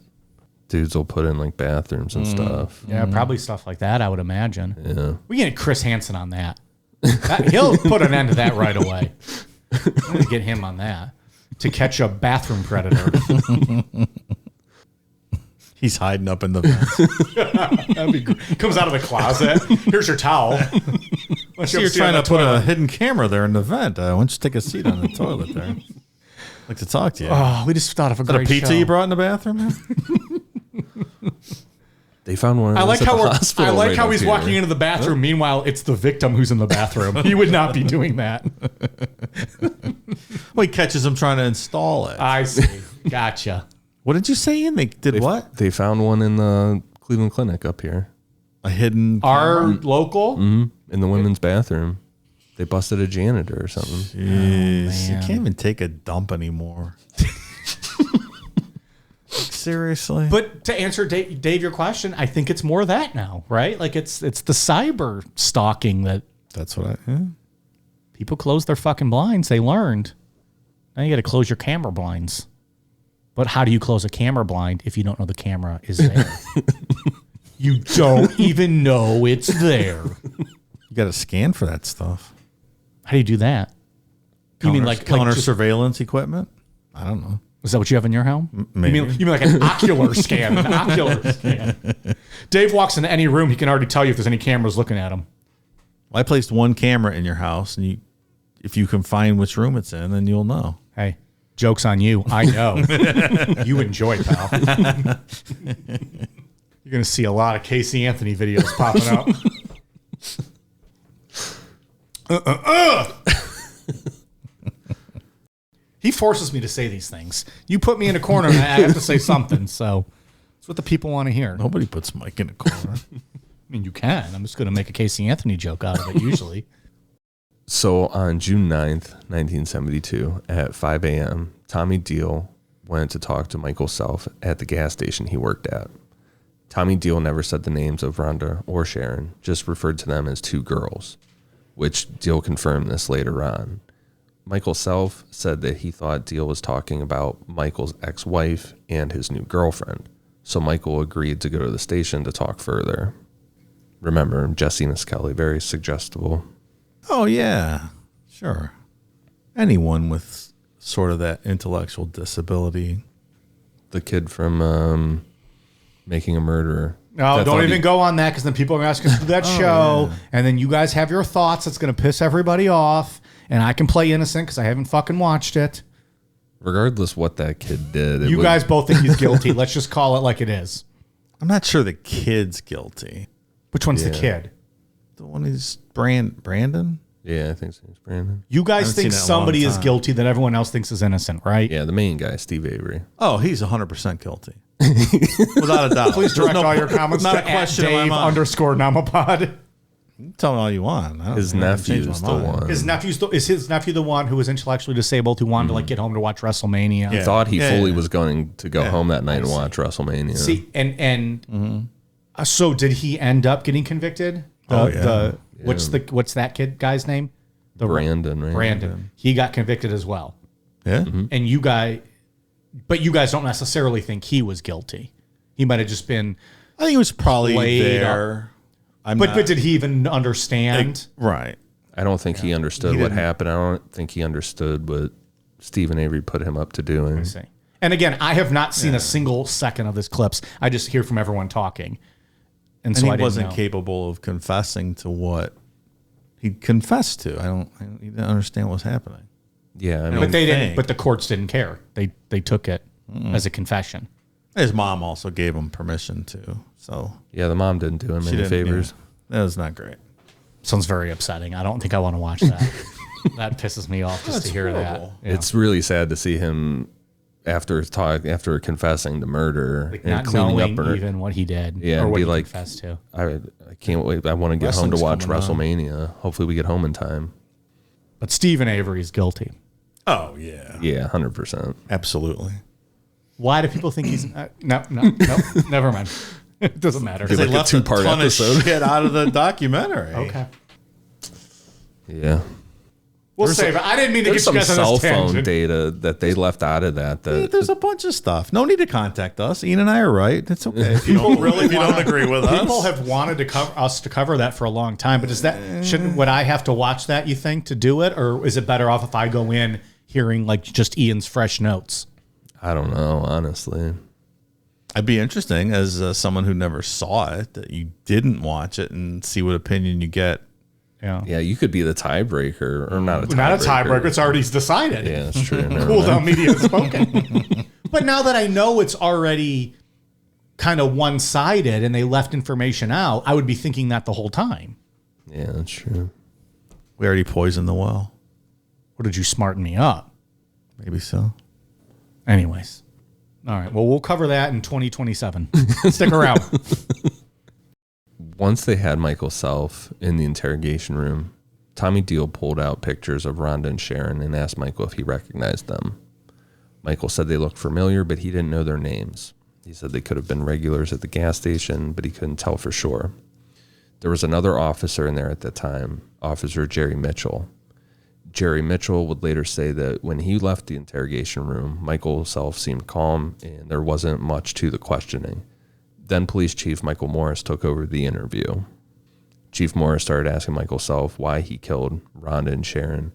B: dudes will put in like bathrooms and stuff.
A: Yeah, probably stuff like that, I would imagine.
B: Yeah.
A: We get Chris Hansen on that. He'll put an end to that right away. I'm going to get him on that to catch a bathroom predator.
C: He's hiding up in the vent.
A: That'd be great. Comes out of the closet. Here's your towel.
C: So you're trying to put a hidden camera there in the vent. Why don't you take a seat on the toilet there? I'd like to talk to you.
A: Oh, we just thought of a
C: Is that a
A: great
C: pizza
A: show.
C: you brought in the bathroom?
B: They found one of
A: I
B: those
A: like
B: at
A: how
B: the
A: we're, I
B: hospital
A: like
B: right
A: how
B: up
A: he's
B: here.
A: walking into the bathroom. Meanwhile, it's the victim who's in the bathroom. He would not be doing that.
C: Well, he catches him trying to install it.
A: I see. Gotcha.
C: What did you say, Ian? They did what?
B: They found one in the Cleveland Clinic up here.
C: A hidden
A: Our local?
B: In the women's bathroom. They busted a janitor or something.
C: Jeez, you can't even take a dump anymore. Seriously?
A: But to answer Dave, your question, I think it's more of that now, right? Like it's the cyber stalking that
C: That's what
A: people close their fucking blinds. They learned. Now you got to close your camera blinds. But how do you close a camera blind if you don't know the camera is there? You don't even know it's there.
C: You got to scan for that stuff.
A: How do you do that? You mean like
C: counter
A: just-
C: surveillance equipment? I don't know.
A: Is that what you have in your home?
C: Maybe.
A: You mean like an ocular scan? An ocular scan. Dave walks into any room, he can already tell you if there's any cameras looking at him.
C: Well, I placed one camera in your house, and if you can find which room it's in, then you'll know.
A: Hey, joke's on you. I know. You enjoy, pal. You're going to see a lot of Casey Anthony videos popping up. He forces me to say these things. You put me in a corner and I have to say something. So it's what the people want to hear.
C: Nobody puts Mike in a corner.
A: I mean, you can. I'm just going to make a Casey Anthony joke out of it usually.
B: So on June 9th, 1972, at 5 a.m., Tommy Deal went to talk to Michael Self at the gas station he worked at. Tommy Deal never said the names of Rhonda or Sharon, just referred to them as two girls, which Deal confirmed this later on. Michael Self said that he thought Deal was talking about Michael's ex-wife and his new girlfriend, so Michael agreed to go to the station to talk further. Remember, Jesse Niskelly, very suggestible.
C: Oh, yeah. Sure. Anyone with sort of that intellectual disability.
B: The kid from Making a Murderer.
A: No,
B: That
A: don't
B: thought
A: even
B: he-
A: go on that because then people are going to ask us to do that show.
C: yeah.
A: And then you guys have your thoughts. That's going to piss everybody off. And I can play innocent because I haven't fucking watched it.
B: Regardless what that kid did.
A: You guys both think he's guilty. Let's just call it like it is.
C: I'm not sure the kid's guilty.
A: Which one's the
B: Yeah.
A: kid?
C: The one is Brandon?
B: Yeah, I think so. It's Brandon.
A: You guys
C: Haven't
A: think
C: seen that in a long
A: somebody is
C: time.
A: guilty that everyone else thinks is innocent, right?
B: Yeah, the main guy, Steve Avery.
C: Oh, he's 100% guilty. Without a doubt.
A: Please direct all your comments
C: not
A: to
C: a question in my
A: Dave
C: mind.
A: _Namapod.
C: Tell me all you want. I don't
B: His
C: think I haven't changed
B: nephew is
C: my
B: the
C: mind.
B: one.
A: Is his nephew the one who was intellectually disabled who wanted to like get home to watch WrestleMania?
C: Yeah.
B: Thought he
C: Yeah,
B: fully
C: yeah.
B: was going to go home that night and watch WrestleMania.
A: See, and so did he end up getting convicted?
C: Oh, yeah.
A: What's that kid guy's name? The
B: Brandon, right?
A: Brandon. He got convicted as well.
C: Yeah.
A: And you guys don't necessarily think he was guilty. He might have just been.
C: I think it was probably
A: Played
C: there.
A: But did he even understand?
C: Right.
B: I don't think he understood what happened. I don't think he understood what Stephen Avery put him up to doing.
A: See. And again, I have not seen a single second of this clips. I just hear from everyone talking, and so
C: And
A: I
C: he
A: didn't
C: wasn't
A: know.
C: capable of confessing to what he confessed to. He didn't understand what was happening.
B: Yeah, I mean,
A: But they didn't.
C: think.
A: But the courts didn't care. They took it as a confession.
C: His mom also gave him permission to. So
B: yeah, the mom didn't do him
C: she
B: any
C: didn't.
B: favors.
C: Yeah, that was not great.
A: Sounds very upsetting. I don't think I want to watch that. That pisses me off just to hear
C: horrible.
A: that. Yeah.
B: It's really sad to see him after confessing to murder
A: Like
B: and
A: not
B: cleaning
A: knowing
B: up.
A: even what he did
B: Yeah,
A: or
B: and
A: what
B: be
A: he
B: like-
A: confessed to.
B: I can't wait. I want to get home to
C: Wrestling's
B: watch
C: coming on.
B: WrestleMania. Hopefully, we get home in time.
A: But Stephen Avery is guilty.
C: Oh yeah,
B: Yeah, 100%.
C: absolutely.
A: Why do people think he's no, never mind. It doesn't matter.
B: Be like a two-part
C: ton
B: episode.
C: of shit out of the documentary.
A: Okay.
B: Yeah.
A: We'll save it. I didn't mean to
B: There's
A: get you
B: some
A: guys on
B: cell
A: this
B: phone
A: tangent.
B: data that they left out of that.
C: There's a bunch of stuff. No need to contact us. Ian and I are right. It's okay. If you don't really, if you don't agree with us,
A: People have wanted to cover us to cover that for a long time, but would I have to watch that, you think, to do it? Or is it better off if I go in hearing like just Ian's fresh notes?
B: I don't know, honestly.
C: It'd be interesting as someone who never saw it that you didn't watch it and see what opinion you get.
A: Yeah.
B: Yeah, you could be the tiebreaker, or not a tiebreaker.
A: Not a tiebreaker. It's already decided.
B: Yeah, that's true. Never
A: Cool
B: mind.
A: down media has spoken. But now that I know it's already kind of one-sided and they left information out, I would be thinking that the whole time.
B: Yeah, that's true.
C: We already poisoned the well.
A: Or did you smarten me up?
C: Maybe so.
A: Anyways. All right. Well, we'll cover that in 2027. Stick around.
B: Once they had Michael Self in the interrogation room, Tommy Deal pulled out pictures of Rhonda and Sharon and asked Michael if he recognized them. Michael said they looked familiar, but he didn't know their names. He said they could have been regulars at the gas station, but he couldn't tell for sure. There was another officer in there at the time, Officer Jerry Mitchell. Jerry Mitchell would later say that when he left the interrogation room, Michael Self seemed calm and there wasn't much to the questioning. Then Police Chief Michael Morris took over the interview. Chief Morris started asking Michael Self why he killed Rhonda and Sharon,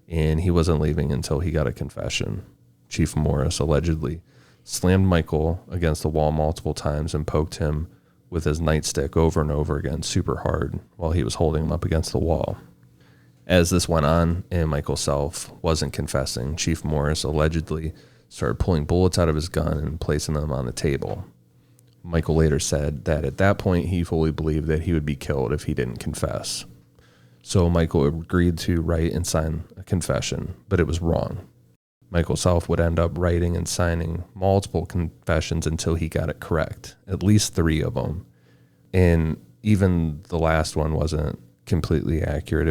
B: and he wasn't leaving until he got a confession. Chief Morris allegedly slammed Michael against the wall multiple times and poked him with his nightstick over and over again super hard while he was holding him up against the wall. As this went on and Michael Self wasn't confessing, Chief Morris allegedly started pulling bullets out of his gun and placing them on the table. Michael later said that at that point he fully believed that he would be killed if he didn't confess. So Michael agreed to write and sign a confession, but it was wrong. Michael Self would end up writing and signing multiple confessions until he got it correct, at least 3 of them. And even the last one wasn't completely accurate.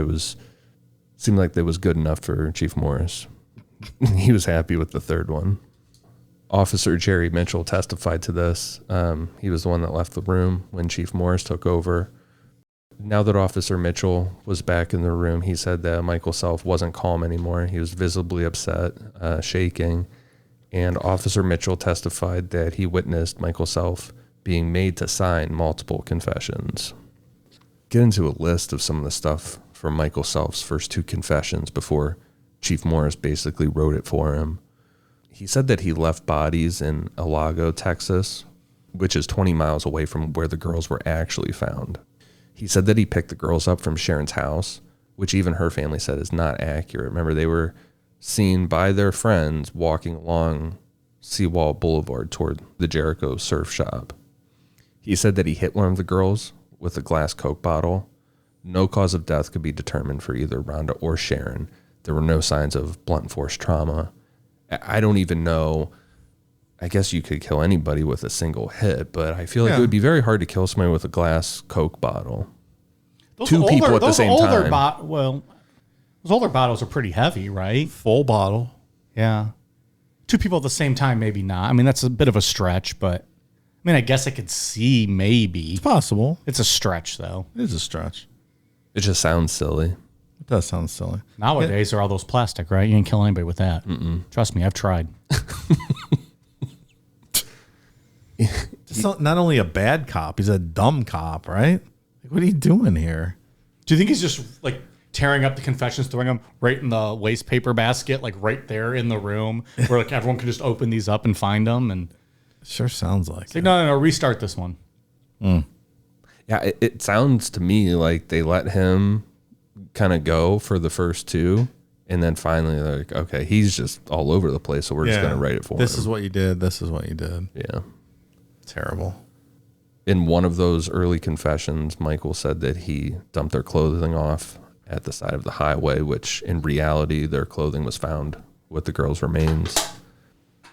B: Seemed like that was good enough for Chief Morris. He was happy with the 3rd one. Officer Jerry Mitchell testified to this. He was the one that left the room when Chief Morris took over. Now that Officer Mitchell was back in the room, he said that Michael Self wasn't calm anymore. He was visibly upset, shaking. And Officer Mitchell testified that he witnessed Michael Self being made to sign multiple confessions. Get into a list of some of the stuff from Michael Self's first 2 confessions before Chief Morris basically wrote it for him. He said that he left bodies in Alago, Texas, which is 20 miles away from where the girls were actually found. He said that he picked the girls up from Sharon's house, which even her family said is not accurate. Remember, they were seen by their friends walking along Seawall Boulevard toward the Jericho surf shop. He said that he hit one of the girls with a glass Coke bottle. No cause of death could be determined for either Rhonda or Sharon. There were no signs of blunt force trauma. I don't even know. I guess you could kill anybody with a single hit, but I feel like it would be very hard to kill somebody with a glass Coke bottle.
A: Those
B: 2 people at the same time.
A: Those older bottles are pretty heavy, right?
C: Full bottle.
A: Yeah. 2 people at the same time, maybe not. I mean, that's a bit of a stretch, but I mean, I guess I could see maybe.
C: It's possible.
A: It's a stretch, though.
C: It is a stretch.
B: It just sounds silly.
C: It does sound silly.
A: Nowadays, they're all those plastic, right? You ain't kill anybody with that. Trust me, I've tried.
C: Just not only a bad cop, he's a dumb cop, right? Like, what are you doing here?
A: Do you think he's just like tearing up the confessions, throwing them right in the waste paper basket, like right there in the room where like everyone can just open these up and find them? And
C: Sure sounds like
A: say, no, restart this one.
B: Yeah, it sounds to me like they let him kind of go for the first 2, and then finally they're like, okay, he's just all over the place, so we're just going to write it for him.
C: This is what you did. This is what you did.
B: Yeah.
C: Terrible.
B: In one of those early confessions, Michael said that he dumped their clothing off at the side of the highway, which in reality, their clothing was found with the girls' remains.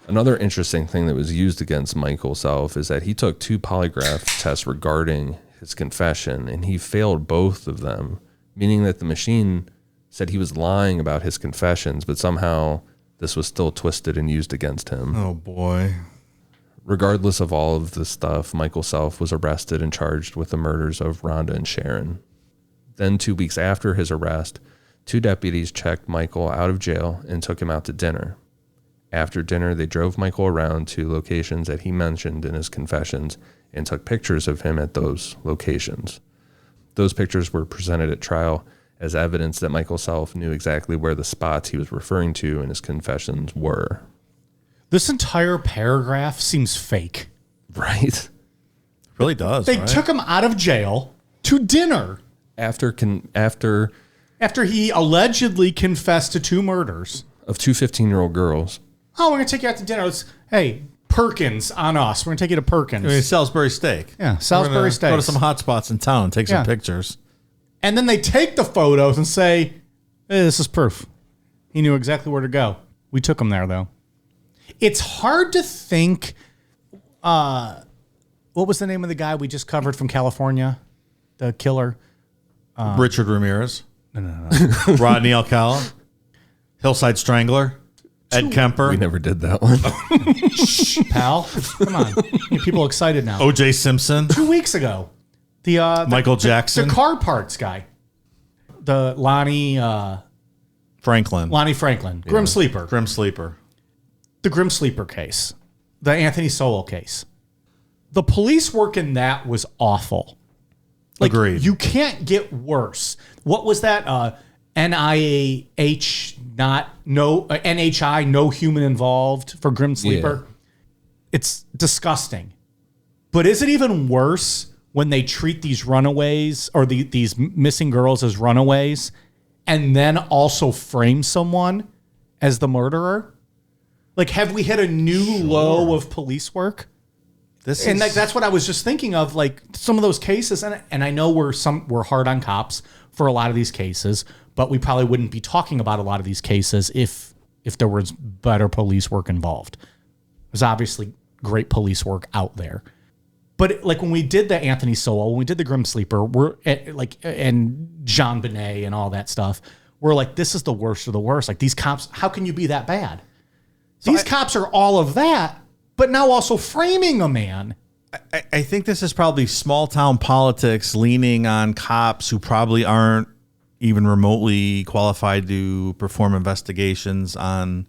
B: Another interesting thing that was used against Michael Self is that he took 2 polygraph tests regarding his confession, and he failed both of them, meaning that the machine said he was lying about his confessions, but somehow this was still twisted and used against him.
C: Oh, boy.
B: Regardless of all of this stuff, Michael Self was arrested and charged with the murders of Rhonda and Sharon. Then 2 weeks after his arrest, 2 deputies checked Michael out of jail and took him out to dinner. After dinner, they drove Michael around to locations that he mentioned in his confessions and took pictures of him at those locations. Those pictures were presented at trial as evidence that Michael Self knew exactly where the spots he was referring to in his confessions were.
A: This entire paragraph seems fake.
B: Right?
C: It really does.
A: They
C: right?
A: took him out of jail to dinner
B: After
A: he allegedly confessed to 2 murders.
B: of 2 15-year-old girls.
A: Oh, we're going to take you out to dinner. Hey, Perkins on us. We're going to take you to Perkins.
C: I mean, Salisbury steak.
A: Yeah, Salisbury steak.
C: Go to some hot spots in town, take some pictures.
A: And then they take the photos and say, hey, this is proof. He knew exactly where to go. We took him there, though. It's hard to think. What was the name of the guy we just covered from California? The killer?
C: Richard Ramirez. No. Rodney Alcala. Hillside Strangler. Ed Kemper.
B: We never did that one.
A: Pal, come on. Get people excited now.
C: O.J. Simpson.
A: 2 weeks ago.
C: Michael Jackson.
A: The car parts guy. The Lonnie
C: Franklin.
A: Grim Sleeper.
C: Grim Sleeper.
A: The Grim Sleeper case. The Anthony Sowell case. The police work in that was awful. Like,
C: Agreed.
A: You can't get worse. What was that? NIH, NHI, no human involved for Grim Sleeper.
B: Yeah.
A: It's disgusting. But is it even worse when they treat these runaways or these missing girls as runaways and then also frame someone as the murderer? Like, have we hit a new low of police work? That's what I was just thinking of. Like, some of those cases, and I know we're hard on cops for a lot of these cases, but we probably wouldn't be talking about a lot of these cases if there was better police work involved. There's obviously great police work out there. But like when we did the Anthony Sowell, when we did the Grim Sleeper, and Jean Benet and all that stuff, we're like, this is the worst of the worst. Like, these cops, how can you be that bad? These cops are all of that, but now also framing a man.
C: I think this is probably small town politics leaning on cops who probably aren't even remotely qualified to perform investigations on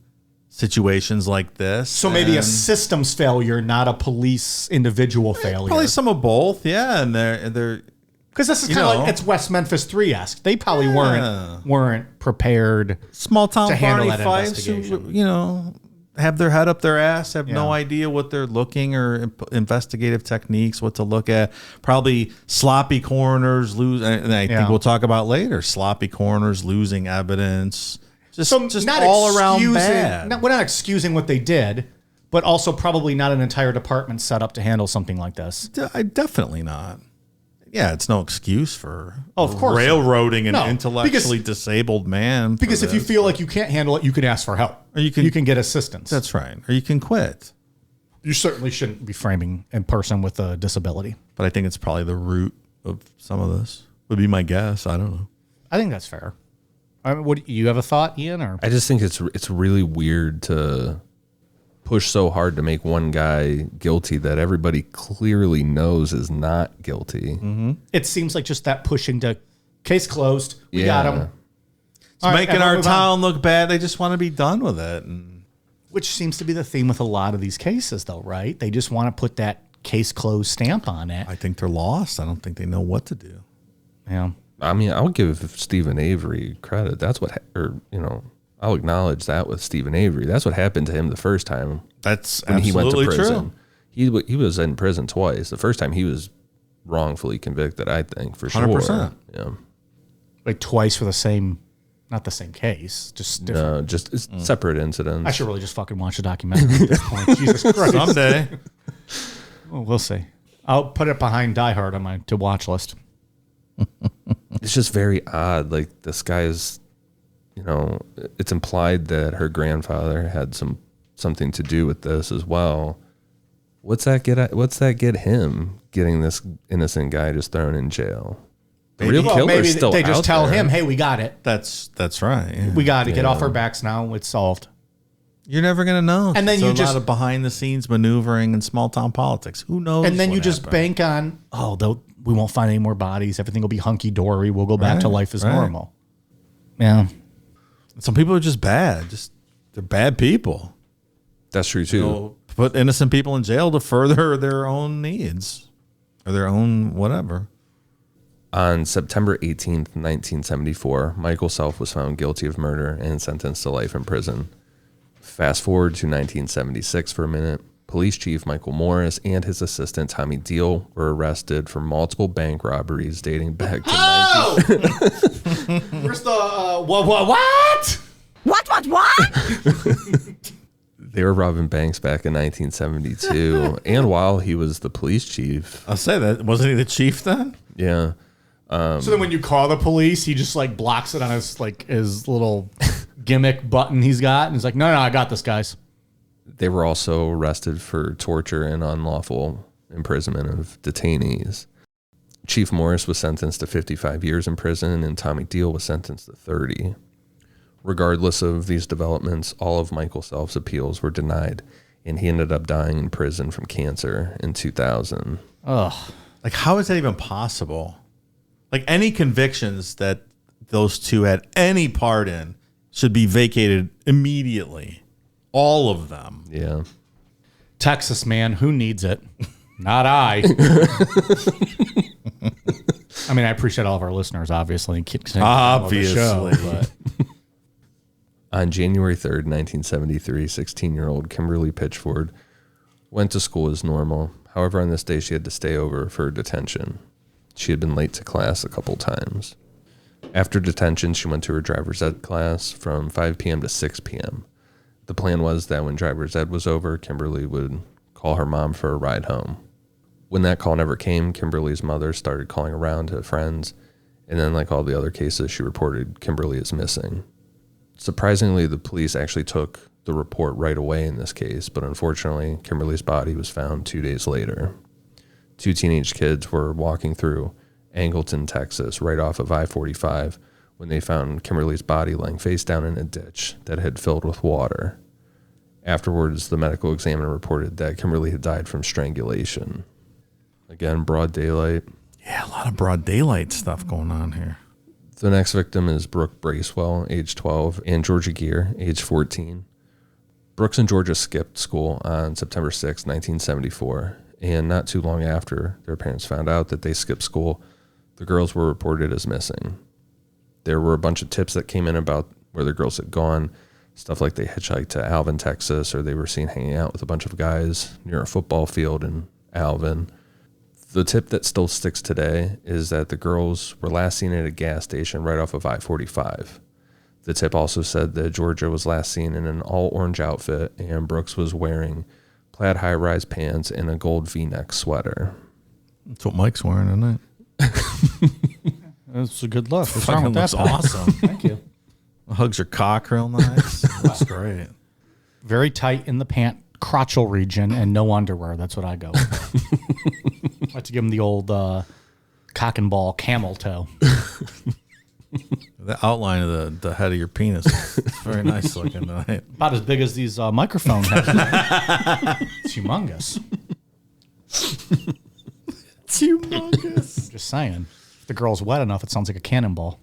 C: situations like this.
A: So maybe a systems failure, not a police individual failure.
C: Probably some of both, yeah. And they're
A: because this is kind of like it's West Memphis 3-esque. They probably weren't prepared.
C: Small town
A: to handle
C: Barney
A: that
C: Fifes who, have their head up their ass, have no idea what they're looking or investigative techniques, what to look at. Probably sloppy coroners and I think we'll talk about later. Sloppy coroners losing evidence. Just
A: not
C: all around bad.
A: We're not excusing what they did, but also probably not an entire department set up to handle something like this.
C: Definitely not. Yeah, it's no excuse for
A: of course
C: railroading an intellectually disabled man.
A: Because if you feel like you can't handle it, you can ask for help. Or you can get assistance.
C: That's right. Or you can quit.
A: You certainly shouldn't be framing a person with a disability.
C: But I think it's probably the root of some of this. Would be my guess. I don't know.
A: I think that's fair. What you have a thought, Ian? Or
B: I just think it's really weird to push so hard to make one guy guilty that everybody clearly knows is not guilty.
A: Mm-hmm. It seems like just that pushing to case closed. We got him.
C: It's making our town look bad. They just want to be done with it.
A: Which seems to be the theme with a lot of these cases, though, right? They just want to put that case closed stamp on it.
C: I think they're lost. I don't think they know what to do.
A: Yeah.
B: I mean, I'll give Stephen Avery credit. That's what, I'll acknowledge that with Stephen Avery. That's what happened to him the first time.
C: That's
B: when he went to prison.
C: True.
B: He was in prison twice. The first time he was wrongfully convicted, I think, for
C: 100%.
B: sure. Yeah.
A: Like twice for the same, not the same case, just different.
B: No, just separate incidents.
A: I should really just fucking watch a documentary at this point. Jesus Christ.
C: Someday.
A: Well, we'll see. I'll put it behind Die Hard on my to watch list.
B: It's just very odd. Like, this guy's, it's implied that her grandfather had something to do with this as well. What's that get him getting this innocent guy just thrown in jail? The real killer's still out there.
A: They just tell him, "Hey, we got it.
C: That's right. Yeah.
A: We got to get off our backs now. It's solved."
C: You're never gonna know.
A: And then
C: it's
A: you
C: a
A: just
C: lot of behind the scenes maneuvering in small town politics. Who knows?
A: And then you just
C: happened?
A: bank on, we won't find any more bodies. Everything will be hunky dory. We'll go back to life as normal. Yeah.
C: Some people are just bad. They're bad people.
B: That's true too.
C: Put innocent people in jail to further their own needs or their own whatever.
B: On September 18th, 1974, Michael Self was found guilty of murder and sentenced to life in prison. Fast forward to 1976 for a minute. Police Chief Michael Morris and his assistant Tommy Deal were arrested for multiple bank robberies dating back to
A: Where's the what?
E: What?
B: They were robbing banks back in 1972, and while he was the police chief.
C: I'll say that. Wasn't he the chief then?
B: Yeah.
A: So then when you call the police, he just blocks it on his little gimmick button he's got. And he's like, no, I got this, guys.
B: They were also arrested for torture and unlawful imprisonment of detainees. Chief Morris was sentenced to 55 years in prison, and Tommy Deal was sentenced to 30. Regardless of these developments, all of Michael Self's appeals were denied, and he ended up dying in prison from cancer in 2000.
A: Ugh.
C: Like, how is that even possible? Like, any convictions that those two had any part in should be vacated immediately. All of them.
B: Yeah.
A: Texas, man, who needs it? Not I. I mean, I appreciate all of our listeners, obviously.
C: Obviously.
B: On January 3rd, 1973, 16-year-old Kimberly Pitchford went to school as normal. However, on this day, she had to stay over for detention. She had been late to class a couple times. After detention, she went to her driver's ed class from 5 p.m. to 6 p.m. The plan was that when driver's ed was over, Kimberly would call her mom for a ride home. When that call never came, Kimberly's mother started calling around to friends, and then, like all the other cases, she reported Kimberly as missing. Surprisingly, the police actually took the report right away in this case, but unfortunately, Kimberly's body was found 2 days later. 2 teenage kids were walking through Angleton, Texas, right off of I-45, when they found Kimberly's body laying face down in a ditch that had filled with water. Afterwards, the medical examiner reported that Kimberly had died from strangulation. Again, broad daylight.
C: Yeah, a lot of broad daylight stuff going on here.
B: The next victim is Brooke Bracewell, age 12, and Georgia Gear, age 14. Brooks and Georgia skipped school on September 6, 1974, and not too long after their parents found out that they skipped school, the girls were reported as missing. There were a bunch of tips that came in about where the girls had gone, stuff like they hitchhiked to Alvin, Texas, or they were seen hanging out with a bunch of guys near a football field in Alvin. The tip that still sticks today is that the girls were last seen at a gas station right off of I-45. The tip also said that Georgia was last seen in an all-orange outfit, and Brooks was wearing plaid high-rise pants and a gold V-neck sweater.
C: That's what Mike's wearing, isn't it?
A: That's a good look. What's
C: Fucking
A: wrong with
C: looks
A: that, pal?
C: awesome.
A: Thank you.
C: Hugs your cock real nice. That's great.
A: Very tight in the pant crotchal region and no underwear. That's what I go with. I like to give him the old cock and ball camel toe.
C: The outline of the head of your penis is very nice looking tonight.
A: About as big as these microphone heads. It's humongous.
C: It's humongous.
A: I'm just saying. If the girl's wet enough, it sounds like a cannonball.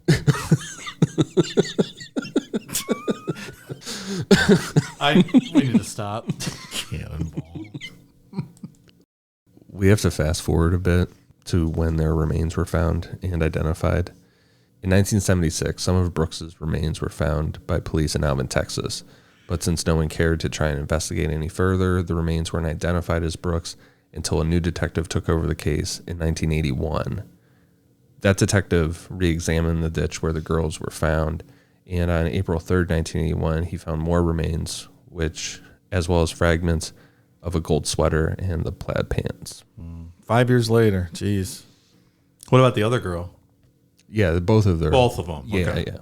A: We need to stop.
C: Cannonball.
B: We have to fast forward a bit to when their remains were found and identified. In 1976, some of Brooks's remains were found by police in Alvin, Texas, but since no one cared to try and investigate any further, the remains weren't identified as Brooks until a new detective took over the case in 1981. That detective re-examined the ditch where the girls were found, and on April 3rd, 1981, he found more remains, which, as well as fragments of a gold sweater and the plaid pants.
C: 5 years later. Jeez. What about the other girl?
B: Yeah, both of them.
C: Yeah,
B: Okay. Yeah.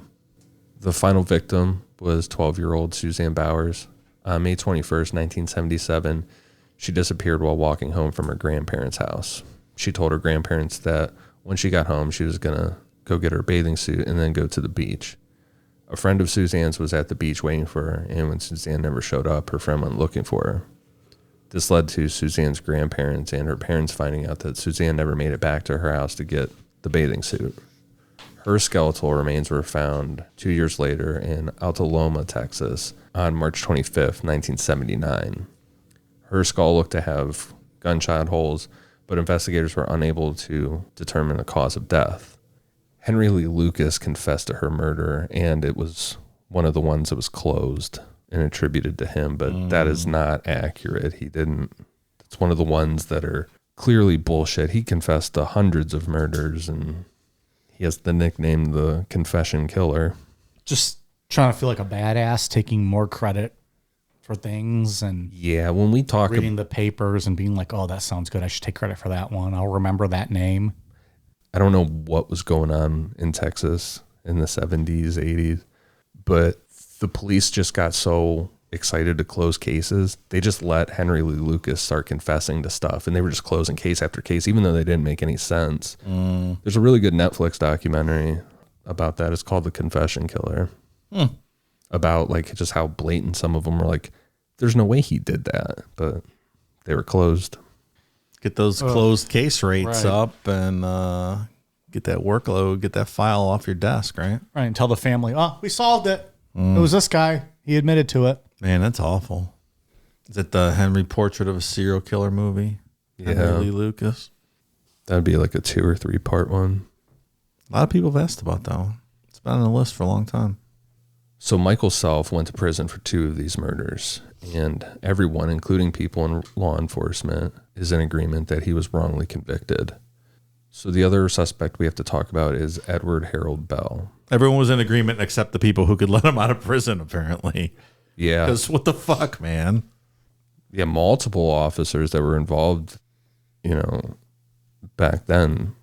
B: The final victim was 12-year-old Suzanne Bowers. On May 21st, 1977, she disappeared while walking home from her grandparents' house. She told her grandparents that when she got home, she was going to go get her bathing suit and then go to the beach. A friend of Suzanne's was at the beach waiting for her, and when Suzanne never showed up, her friend went looking for her. This led to Suzanne's grandparents and her parents finding out that Suzanne never made it back to her house to get the bathing suit. Her skeletal remains were found 2 years later in Altaloma, Texas, on March 25th, 1979. Her skull looked to have gunshot holes, but investigators were unable to determine the cause of death. Henry Lee Lucas confessed to her murder, and it was one of the ones that was closed and attributed to him, but that is not accurate. He didn't. It's one of the ones that are clearly bullshit. He confessed to hundreds of murders, and he has the nickname the Confession Killer.
A: Just trying to feel like a badass, taking more credit for things and
B: Yeah, when we talk
A: reading the papers and being like, oh, that sounds good. I should take credit for that one. I'll remember that name.
B: I don't know what was going on in Texas in the 70s, 80s, but the police just got so excited to close cases, they just let Henry Lee Lucas start confessing to stuff, and they were just closing case after case, even though they didn't make any sense. There's a really good Netflix documentary about that. It's called The Confession Killer. About like just how blatant some of them were. Like, there's no way he did that, but they were closed.
C: Get those closed case rates
A: right.
C: up and get that workload, get that file off your desk, right?
A: Right. And tell the family, oh, we solved it. It was this guy. He admitted to it.
C: Man, that's awful. Is it the Henry Portrait of a Serial Killer movie?
B: Yeah.
C: Henry Lee Lucas.
B: That'd be like a 2 or 3 part one.
C: A lot of people have asked about that one. It's been on the list for a long time.
B: So Michael Self went to prison for 2 of these murders, and everyone, including people in law enforcement, is in agreement that he was wrongly convicted. So the other suspect we have to talk about is Edward Harold Bell.
C: Everyone was in agreement except the people who could let him out of prison, apparently.
B: Yeah.
C: Because what the fuck, man?
B: Yeah, multiple officers that were involved, back then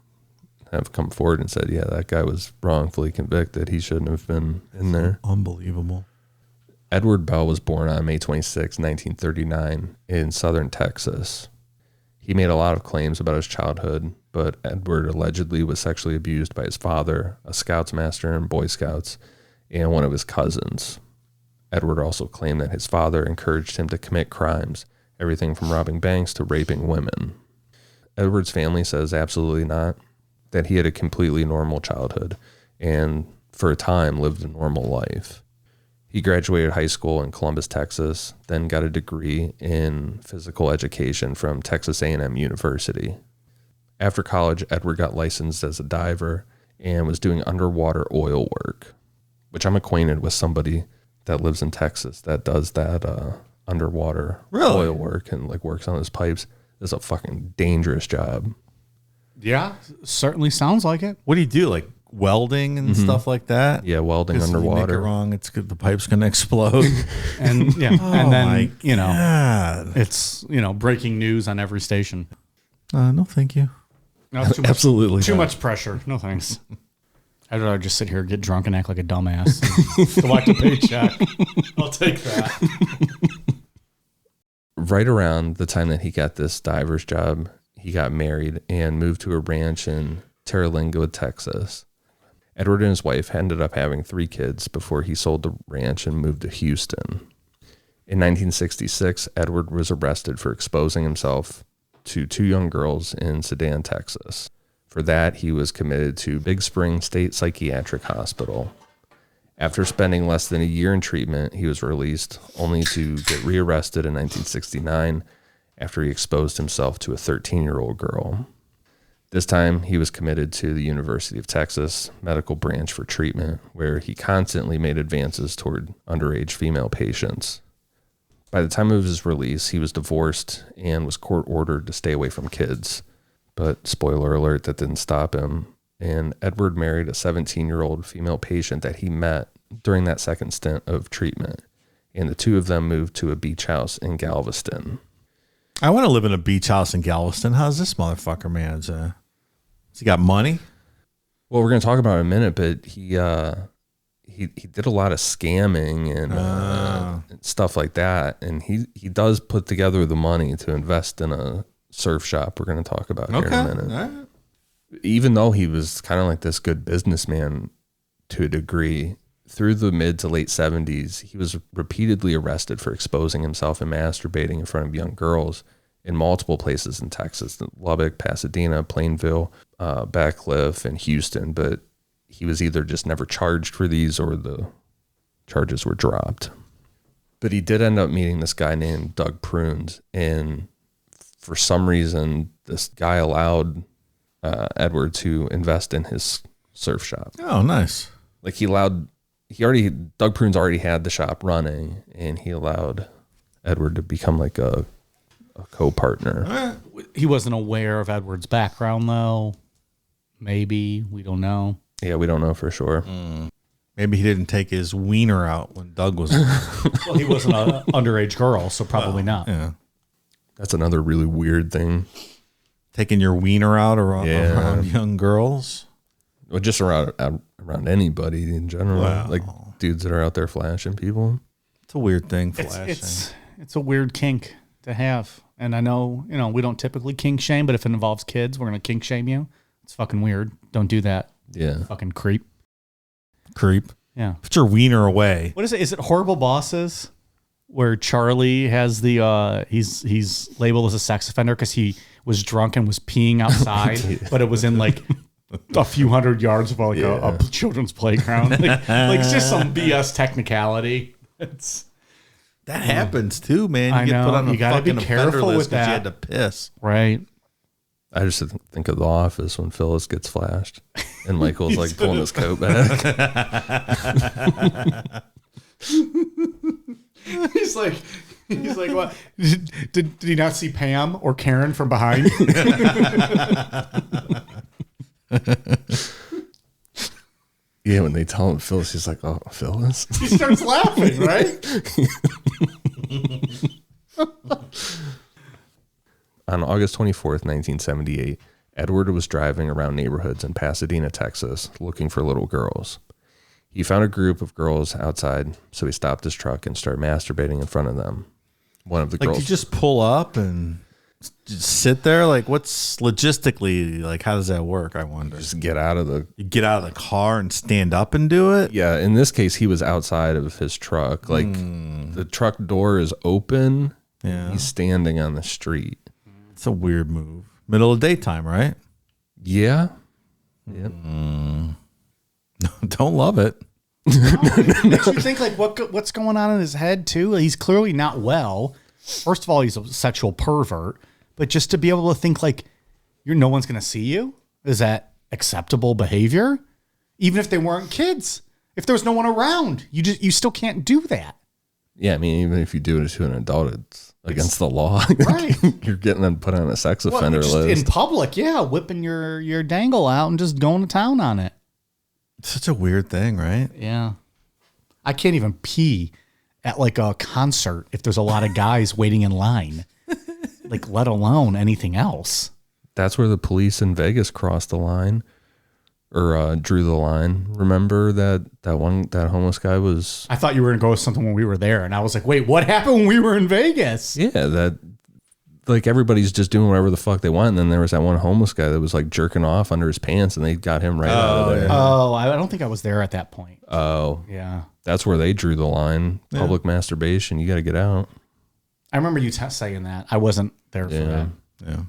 B: have come forward and said, yeah, that guy was wrongfully convicted. He shouldn't have been in there.
C: Unbelievable.
B: Edward Bell was born on May 26, 1939 in southern Texas. He made a lot of claims about his childhood, but Edward allegedly was sexually abused by his father, a Scouts master in Boy Scouts, and one of his cousins. Edward also claimed that his father encouraged him to commit crimes, everything from robbing banks to raping women. Edward's family says absolutely not, that he had a completely normal childhood and for a time lived a normal life. He graduated high school in Columbus, Texas, then got a degree in physical education from Texas A&M University. After college, Edward got licensed as a diver and was doing underwater oil work, which I'm acquainted with somebody that lives in Texas that does that underwater oil work and like works on his pipes. It's a fucking dangerous job.
A: Yeah, certainly sounds like it.
C: What do you do? Like welding and stuff like that?
B: Yeah, welding
C: 'Cause if you make it
B: underwater.
C: wrong, it's good. The pipe's going to explode.
A: And yeah, and then,
C: God.
A: it's, breaking news on every station.
C: No, thank you.
A: No, it's too much,
B: Absolutely
A: too
B: not.
A: much pressure. No thanks. I'd rather just sit here, get drunk, and act like a dumbass. And collect a paycheck. I'll take that.
B: Right around the time that he got this diver's job, he got married and moved to a ranch in Terralingo, Texas. Edward and his wife ended up having 3 kids before he sold the ranch and moved to Houston. In 1966, Edward was arrested for exposing himself to 2 young girls in Sedan, Texas. For that, he was committed to Big Spring State Psychiatric Hospital. After spending less than a year in treatment, he was released, only to get rearrested in 1969 after he exposed himself to a 13-year-old girl. This time, he was committed to the University of Texas medical branch for treatment, where he constantly made advances toward underage female patients. By the time of his release, he was divorced and was court-ordered to stay away from kids. But spoiler alert, that didn't stop him. And Edward married a 17-year-old female patient that he met during that second stint of treatment. And the 2 of them moved to a beach house in Galveston.
C: I want to live in a beach house in Galveston. How's this motherfucker manage? Has he got money?
B: Well, we're going to talk about it in a minute, but he did a lot of scamming and stuff like that. And he does put together the money to invest in a surf shop we're going to talk about here in a minute.
C: All right.
B: Even though he was kind of like this good businessman to a degree, through the mid to late 70s, he was repeatedly arrested for exposing himself and masturbating in front of young girls in multiple places in Texas, Lubbock, Pasadena, Plainville, Backcliff, and Houston. But he was either just never charged for these or the charges were dropped. But he did end up meeting this guy named Doug Prunes, and for some reason, this guy allowed Edward to invest in his surf shop.
C: Oh, nice.
B: Like Doug Prunes already had the shop running, and he allowed Edward to become like a co-partner.
A: He wasn't aware of Edward's background, though. Maybe. We don't know.
B: Yeah, we don't know for sure.
C: Maybe he didn't take his wiener out when Doug was.
A: Well, he wasn't an underage girl, so probably not.
C: Yeah.
B: That's another really weird thing.
C: Taking your wiener out around young girls.
B: Well, just around anybody in general.
C: Wow.
B: Like dudes that are out there flashing people.
C: It's a weird thing, flashing.
A: It's a weird kink to have. And I know, we don't typically kink shame, but if it involves kids, we're going to kink shame you. It's fucking weird. Don't do that.
B: Yeah.
A: Fucking creep. Yeah.
C: Put your wiener away.
A: What is it? Is it Horrible Bosses? Where Charlie has the he's labeled as a sex offender because he was drunk and was peeing outside, but it was in like a few hundred yards of like a children's playground. Like it's just some BS technicality.
C: That happens too, man.
A: I know.
C: Get put on
A: You
C: a
A: gotta be
C: fucking offender
A: careful
C: list
A: with
C: 'cause
A: that.
C: You had to piss.
A: Right.
B: I just think of The Office when Phyllis gets flashed and Michael's like pulling his coat back.
A: He's like, what? Did he not see Pam or Karen from behind?
B: Yeah, when they tell him Phyllis, he's like, "Oh, Phyllis."
A: He starts laughing, right?
B: On August 24th, 1978, Edward was driving around neighborhoods in Pasadena, Texas, looking for little girls. He found a group of girls outside, so he stopped his truck and started masturbating in front of them. One of the
C: Like,
B: girls...
C: you just pull up and just sit there? Like, what's logistically, like, how does that work, I wonder?
B: just get out of the...
C: You get out of the car and stand up and do it?
B: Yeah, in this case, he was outside of his truck. Like, the truck door is open.
C: Yeah.
B: He's standing on the street.
C: It's a weird move. Middle of daytime, right?
B: Yeah. Yep.
C: Don't love it.
A: Makes you think like what's going on in his head too. He's clearly not well. First of all, he's a sexual pervert, but just to be able to think like no one's going to see you, is that acceptable behavior? Even if they weren't kids, if there's no one around, you still can't do that.
B: Yeah, I mean, even if you do it to an adult, it's against the law.
A: Right.
B: You're getting them put on a sex offender
A: Just
B: list.
A: in public, yeah, whipping your dangle out and just going to town on it.
C: It's such a weird thing, right?
A: Yeah. I can't even pee at like a concert if there's a lot of guys waiting in line, like let alone anything else.
B: That's where the police in Vegas crossed the line or drew the line. Remember that homeless guy was...
A: I thought you were going to go with something when we were there. And I was like, wait, what happened when we were in Vegas?
B: Yeah, that like everybody's just doing whatever the fuck they want. And then there was that one homeless guy that was like jerking off under his pants and they got him right out of there.
C: yeah.
A: Oh, I don't think I was there at that point.
B: Oh,
A: Yeah.
B: that's where they drew the line. Public masturbation. You got to get out.
A: I remember you saying that. I wasn't there for that.
C: Yeah.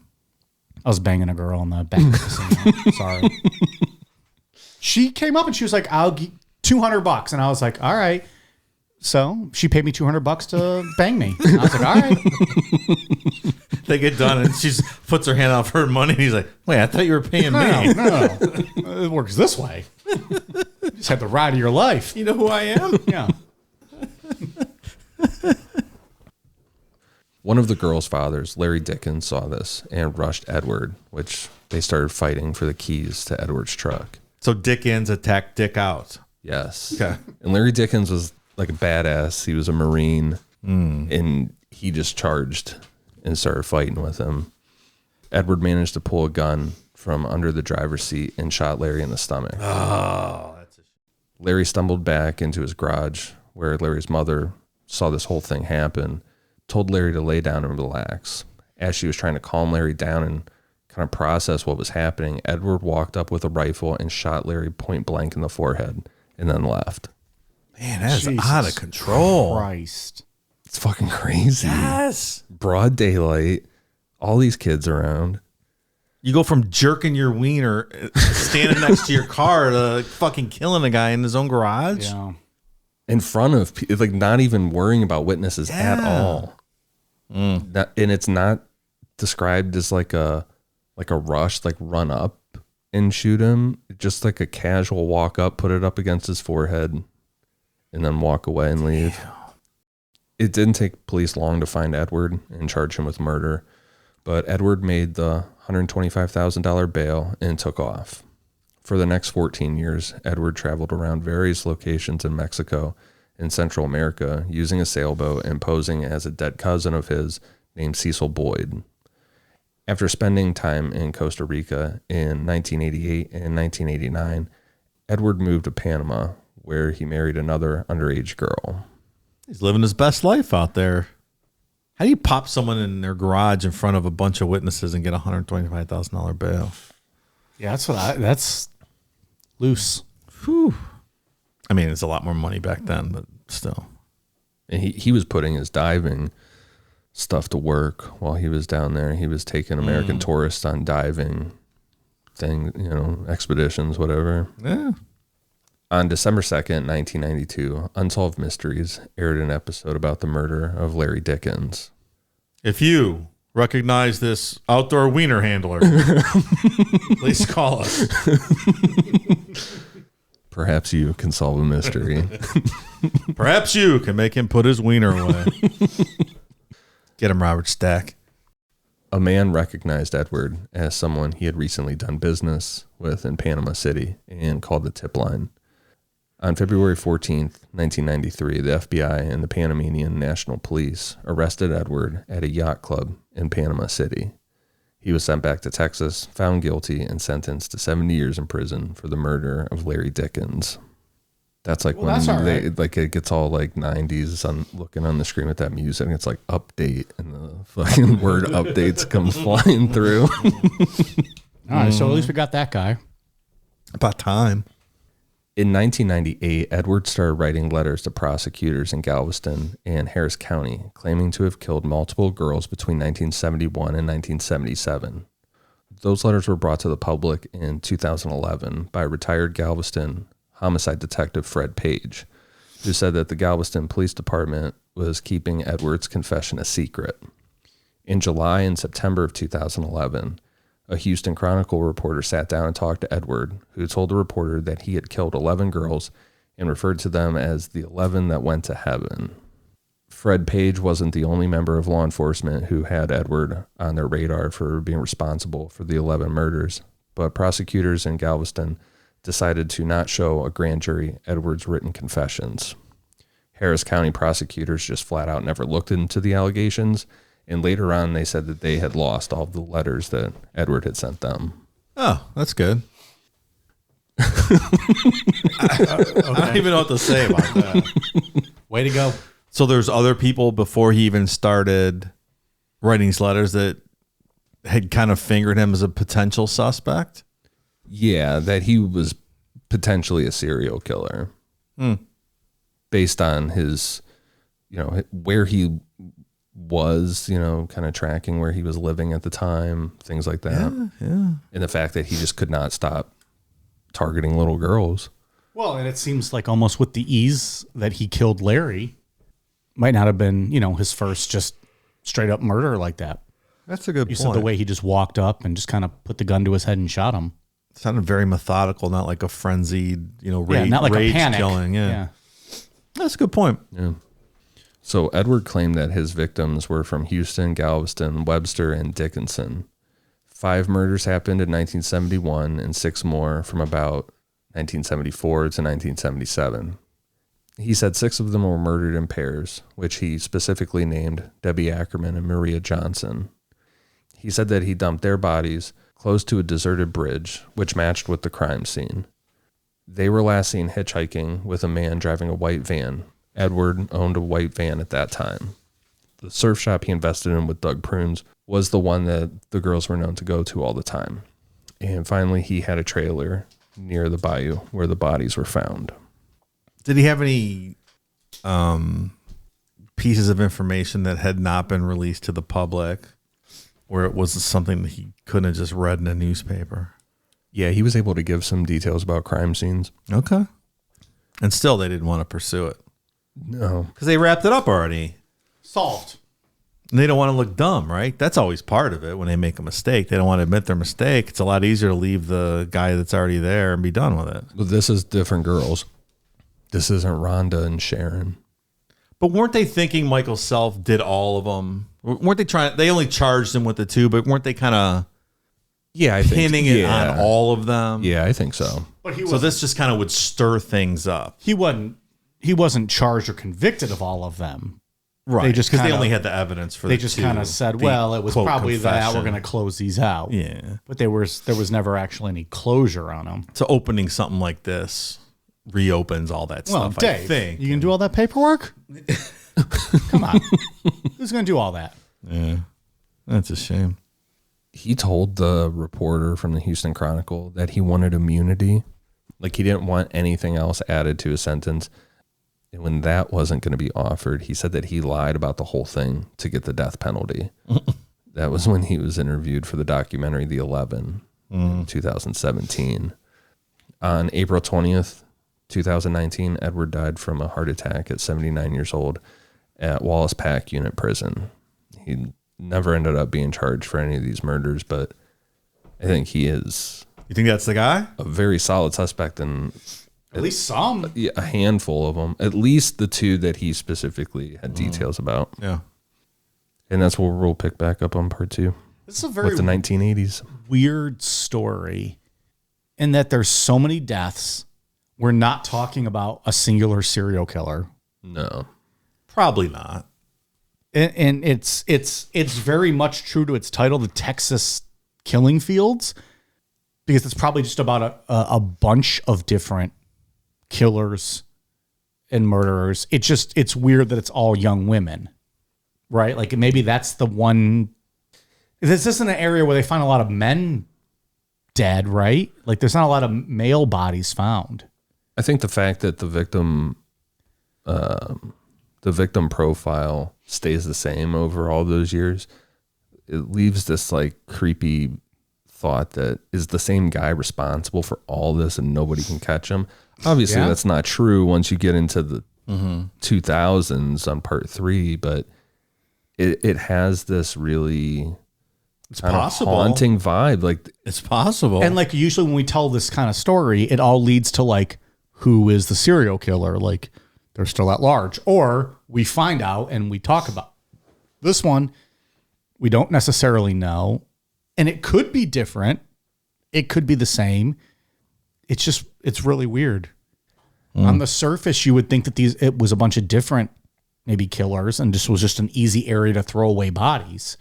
A: I was banging a girl in the back of the casino. Sorry. She came up and she was like, I'll give $200. And I was like, all right. So she paid me $200 to bang me. And I was like, all right.
C: They get done and she puts her hand out for her money. And he's like, wait, I thought you were paying me.
A: No. It works this way. You just had the ride of your life.
C: You know who I am?
A: Yeah.
B: One of the girl's fathers, Larry Dickens, saw this and rushed Edward, which they started fighting for the keys to Edward's truck.
C: So Dickens attacked Dick out.
B: Yes.
C: Okay.
B: And Larry Dickens was like a badass. He was a Marine and he just charged and started fighting with him. Edward managed to pull a gun from under the driver's seat and shot Larry in the stomach.
C: Oh, that's
B: Larry stumbled back into his garage where Larry's mother saw this whole thing happen, told Larry to lay down and relax. As she was trying to calm Larry down and kind of process what was happening, Edward walked up with a rifle and shot Larry point blank in the forehead and then left.
C: Man, that is
A: Jesus
C: out of control.
A: Christ.
B: It's fucking crazy.
C: Yes.
B: Broad daylight, all these kids around.
C: You go from jerking your wiener, standing next to your car, to fucking killing a guy in his own garage.
A: Yeah.
B: In front of like not even worrying about witnesses at
C: Yeah.
B: all. And it's not described as like a rush, like run up and shoot him. Just like a casual walk up, put it up against his forehead, and then walk away and leave. Damn. It didn't take police long to find Edward and charge him with murder, but Edward made the $125,000 bail and took off. For the next 14 years, Edward traveled around various locations in Mexico and Central America using a sailboat and posing as a dead cousin of his named Cecil Boyd. After spending time in Costa Rica in 1988 and 1989, Edward moved to Panama, where he married another underage girl.
C: He's living his best life out there. How do you pop someone in their garage in front of a bunch of witnesses and get a $125,000 bail?
A: Yeah, that's loose.
C: Whew. I mean, it's a lot more money back then, but still.
B: And he was putting his diving stuff to work while he was down there. He was taking American tourists on diving expeditions, whatever.
C: Yeah.
B: On December 2nd, 1992, Unsolved Mysteries aired an episode about the murder of Larry Dickens.
C: If you recognize this outdoor wiener handler, please call us.
B: Perhaps you can solve a mystery.
C: Perhaps you can make him put his wiener away. Get him, Robert Stack.
B: A man recognized Edward as someone he had recently done business with in Panama City and called the tip line. On February 14th, 1993, the FBI and the Panamanian National Police arrested Edward at a yacht club in Panama City. He was sent back to Texas, found guilty, and sentenced to 70 years in prison for the murder of Larry Dickens. That's like when it gets all like 90s on looking on the screen with that music. And it's like update, and the fucking word updates come flying through.
A: All right, so at least we got that guy.
C: About time.
B: In 1998, Edward started writing letters to prosecutors in Galveston and Harris County, claiming to have killed multiple girls between 1971 and 1977. Those letters were brought to the public in 2011 by retired Galveston homicide detective Fred Page, who said that the Galveston Police Department was keeping Edward's confession a secret. In July and September of 2011, a Houston Chronicle reporter sat down and talked to Edward, who told the reporter that he had killed 11 girls and referred to them as the 11 that went to heaven. Fred Page wasn't the only member of law enforcement who had Edward on their radar for being responsible for the 11 murders, but prosecutors in Galveston decided to not show a grand jury Edward's written confessions. Harris County prosecutors just flat out never looked into the allegations, and later on they said that they had lost all of the letters that Edward had sent them.
C: Oh, that's good. I don't even know what to say about that.
A: Way to go.
C: So there's other people before he even started writing these letters that had kind of fingered him as a potential suspect?
B: Yeah, that he was potentially a serial killer based on his, where he was, kind of tracking where he was living at the time, things like that.
C: Yeah.
B: And the fact that he just could not stop targeting little girls.
A: Well, and it seems like almost with the ease that he killed Larry, might not have been, his first just straight up murder like that.
C: That's a good
A: You
C: point.
A: said the way he just walked up and just kind of put the gun to his head and shot him.
C: It sounded very methodical, not like a frenzied, rage,
A: not like
C: rage
A: a panic.
C: killing. Yeah. That's a good point.
B: Yeah. So Edward claimed that his victims were from Houston, Galveston, Webster, and Dickinson. 5 murders happened in 1971 and 6 more from about 1974 to 1977. He said 6 of them were murdered in pairs, which he specifically named Debbie Ackerman and Maria Johnson. He said that he dumped their bodies close to a deserted bridge, which matched with the crime scene. They were last seen hitchhiking with a man driving a white van. Edward owned a white van at that time. The surf shop he invested in with Doug Prunes was the one that the girls were known to go to all the time. And finally, he had a trailer near the bayou where the bodies were found.
C: Did he have any pieces of information that had not been released to the public, or it was something that he couldn't have just read in a newspaper?
B: Yeah, he was able to give some details about crime scenes.
C: Okay. And still, they didn't want to pursue it.
B: No.
C: Because they wrapped it up already.
A: Solved.
C: And they don't want to look dumb, right? That's always part of it when they make a mistake. They don't want to admit their mistake. It's a lot easier to leave the guy that's already there and be done with it.
B: But this is different girls. This isn't Rhonda and Sharon.
C: But weren't they thinking Michael Self did all of them? Weren't they trying? They only charged him with the 2, but weren't they kind of pinning it on all of them?
B: Yeah, I think so.
A: But
C: So this just kind of would stir things up.
A: he wasn't charged or convicted of all of them.
C: Right.
A: They just
C: because they
A: kinda-
C: only had the evidence for
A: They
C: the
A: just
C: 2,
A: kind of said,
C: the
A: well, it was
C: quote
A: probably that.
C: confession.
A: We're going to close these out.
C: Yeah.
A: But there was never actually any closure on them.
C: So opening something like this reopens all that
A: Well,
C: stuff.
A: Dave,
C: I think
A: you can do all that paperwork? Come on. Who's going to do all that?
C: Yeah, that's a shame.
B: He told the reporter from the Houston Chronicle that he wanted immunity. Like he didn't want anything else added to his sentence. And when that wasn't going to be offered, he said that he lied about the whole thing to get the death penalty. That was when he was interviewed for the documentary The 11 in 2017. On April 20th, 2019, Edward died from a heart attack at 79 years old at Wallace Pack Unit Prison. He never ended up being charged for any of these murders, but I think he is
C: You think that's the guy?
B: a very solid suspect in
A: At least some.
B: a handful of them, at least the two that he specifically had details about.
C: Yeah.
B: And that's what we'll pick back up on part 2
A: This is a very
B: with the 1980s.
A: weird story in that there's so many deaths. We're not talking about a singular serial killer.
B: No.
C: Probably not.
A: And it's very much true to its title, the Texas Killing Fields, because it's probably just about a bunch of different killers and murderers. It's weird that it's all young women, right? Like maybe that's the one. This isn't an area where they find a lot of men dead, right? Like there's not a lot of male bodies found.
B: I think the fact that the victim profile stays the same over all those years, it leaves this like creepy thought that is the same guy responsible for all this and nobody can catch him. Obviously, that's not true once you get into the 2000s on part 3, but it has this really kind of haunting vibe. Like
C: It's possible.
A: And like usually when we tell this kind of story, it all leads to like, who is the serial killer? Like they're still at large, or we find out and we talk about this one. We don't necessarily know. And it could be different. It could be the same. It's really weird. On the surface, you would think that it was a bunch of different maybe killers and this was just an easy area to throw away bodies.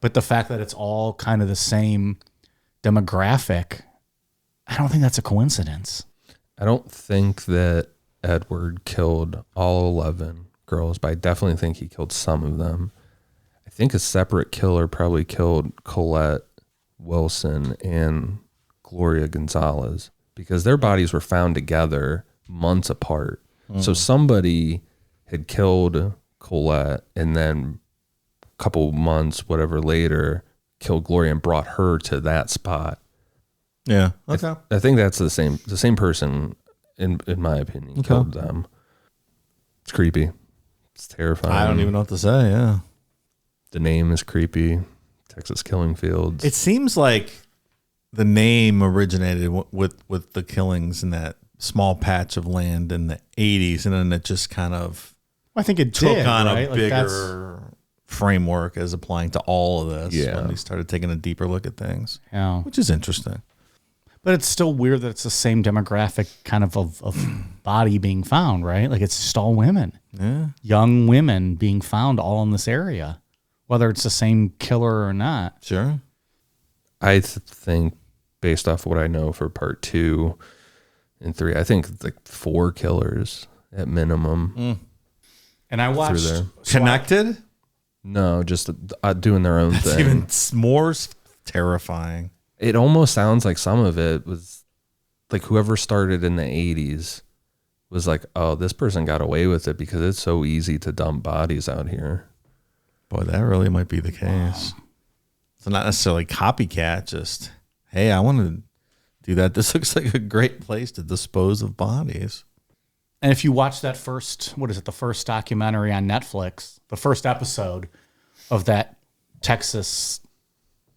A: But the fact that it's all kind of the same demographic, I don't think that's a coincidence.
B: I don't think that Edward killed all 11 girls, but I definitely think he killed some of them. I think a separate killer probably killed Colette Wilson and Gloria Gonzalez because their bodies were found together months apart. So somebody had killed Colette and then a couple months, whatever later, killed Gloria and brought her to that spot.
C: yeah. Okay.
B: I think that's the same person, in my opinion, killed them. It's creepy. It's terrifying.
C: I don't even know what to say. Yeah.
B: The name is creepy. Texas Killing Fields.
C: It seems like the name originated with the killings in that small patch of land in the 80s, and then it just kind of
A: I think it
C: took
A: did,
C: on
A: right?
C: a
A: Like
C: bigger framework as applying to all of this
B: Yeah.
C: when they started taking a deeper look at things,
A: Yeah.
C: which is interesting.
A: But it's still weird that it's the same demographic kind of body being found, right? Like it's just all women.
C: Yeah.
A: Young women being found all in this area, whether it's the same killer or not.
C: Sure.
B: I think, based off what I know for part 2 and 3, I think like 4 killers at minimum.
A: And I watched
B: there.
C: Connected?
B: No, just doing their own
C: It's
B: thing.
C: even more terrifying.
B: It almost sounds like some of it was like whoever started in the 80s was like, oh, this person got away with it because it's so easy to dump bodies out here.
C: Boy, that really might be the case. So not necessarily copycat, just, hey, I want to do that. This looks like a great place to dispose of bodies.
A: And if you watch that the first documentary on Netflix, the first episode of that Texas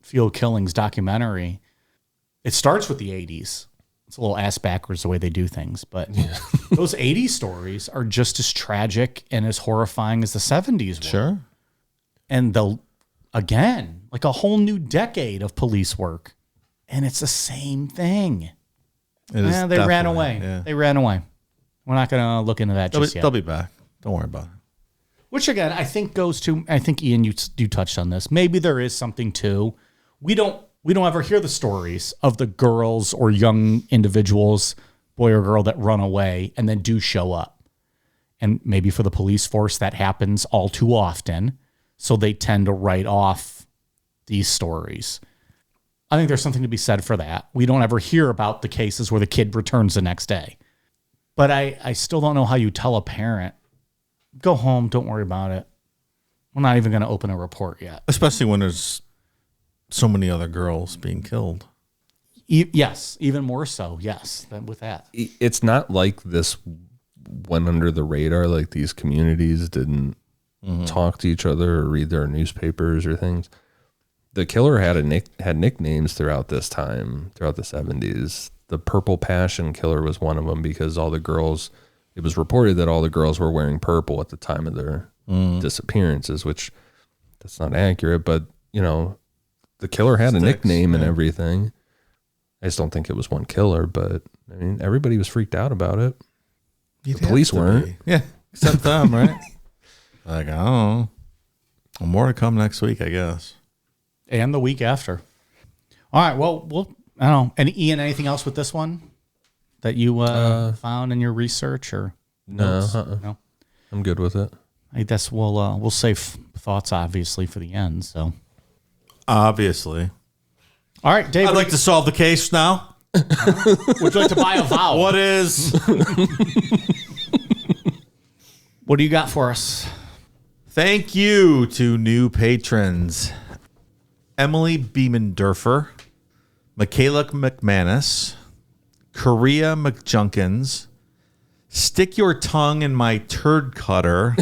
A: Field Killings documentary, it starts with the 80s. It's a little ass backwards the way they do things, but those 80s stories are just as tragic and as horrifying as the 70s were.
C: Sure.
A: And again, like a whole new decade of police work. And it's the same thing.
C: It is
A: They ran
C: definitely,
A: away.
C: yeah.
A: They ran away. We're not going to look into that just yet.
C: They'll be back. Don't worry about it.
A: Which again, I think goes to, I think Ian, you touched on this. Maybe there is something too. We don't ever hear the stories of the girls or young individuals boy or girl that run away and then do show up. And maybe for the police force, that happens all too often. So they tend to write off these stories. I think there's something to be said for that. We don't ever hear about the cases where the kid returns the next day. But I still don't know how you tell a parent, go home, don't worry about it. We're not even going to open a report yet.
C: Especially when there's so many other girls being killed.
A: Yes, even more so, yes, than with that.
B: It's not like this went under the radar, like these communities didn't talk to each other or read their newspapers or things. The killer had nicknames throughout this time, throughout the 70s. The Purple Passion Killer was one of them because all the girls, it was reported that all the girls were wearing purple at the time of their disappearances, which that's not accurate, but you know, the killer had a nickname and everything. I just don't think it was one killer, but I mean, everybody was freaked out about it. The police weren't.
C: Yeah, except them, right? Like, I don't know. Well, more to come next week, I guess.
A: And the week after. All right, well, I don't know. And Ian, anything else with this one that you found in your research or notes? No,
B: I'm good with it.
A: I guess we'll save thoughts, obviously, for the end. So,
C: obviously.
A: All right, Dave.
C: I'd like to solve the case now.
A: Would you like to buy a vowel?
C: What is?
A: What do you got for us?
C: Thank you to new patrons. Emily Beemendorfer, Michaela McManus, Korea McJunkins, Stick Your Tongue in My Turd Cutter.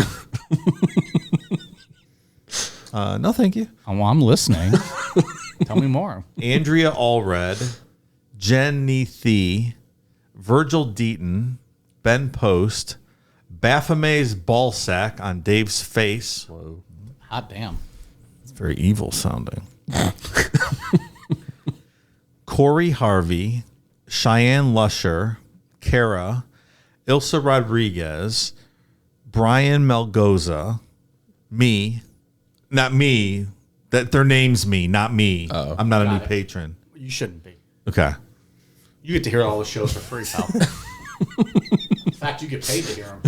C: No, thank you.
A: Oh, well, I'm listening. Tell me more.
C: Andrea Allred, Jen Nethi, Virgil Deaton, Ben Post, Baphomet's ballsack on Dave's face.
B: Whoa.
A: Hot damn.
C: It's very evil sounding. Corey Harvey, Cheyenne Lusher, Kara, Ilsa Rodriguez, Brian Melgoza, me, not me, that their name's me, not me.
B: Oh.
C: I'm not a new
A: it.
C: patron.
A: You shouldn't be.
C: Okay.
A: You get to hear all the shows for free, pal. In fact, you get paid to hear them.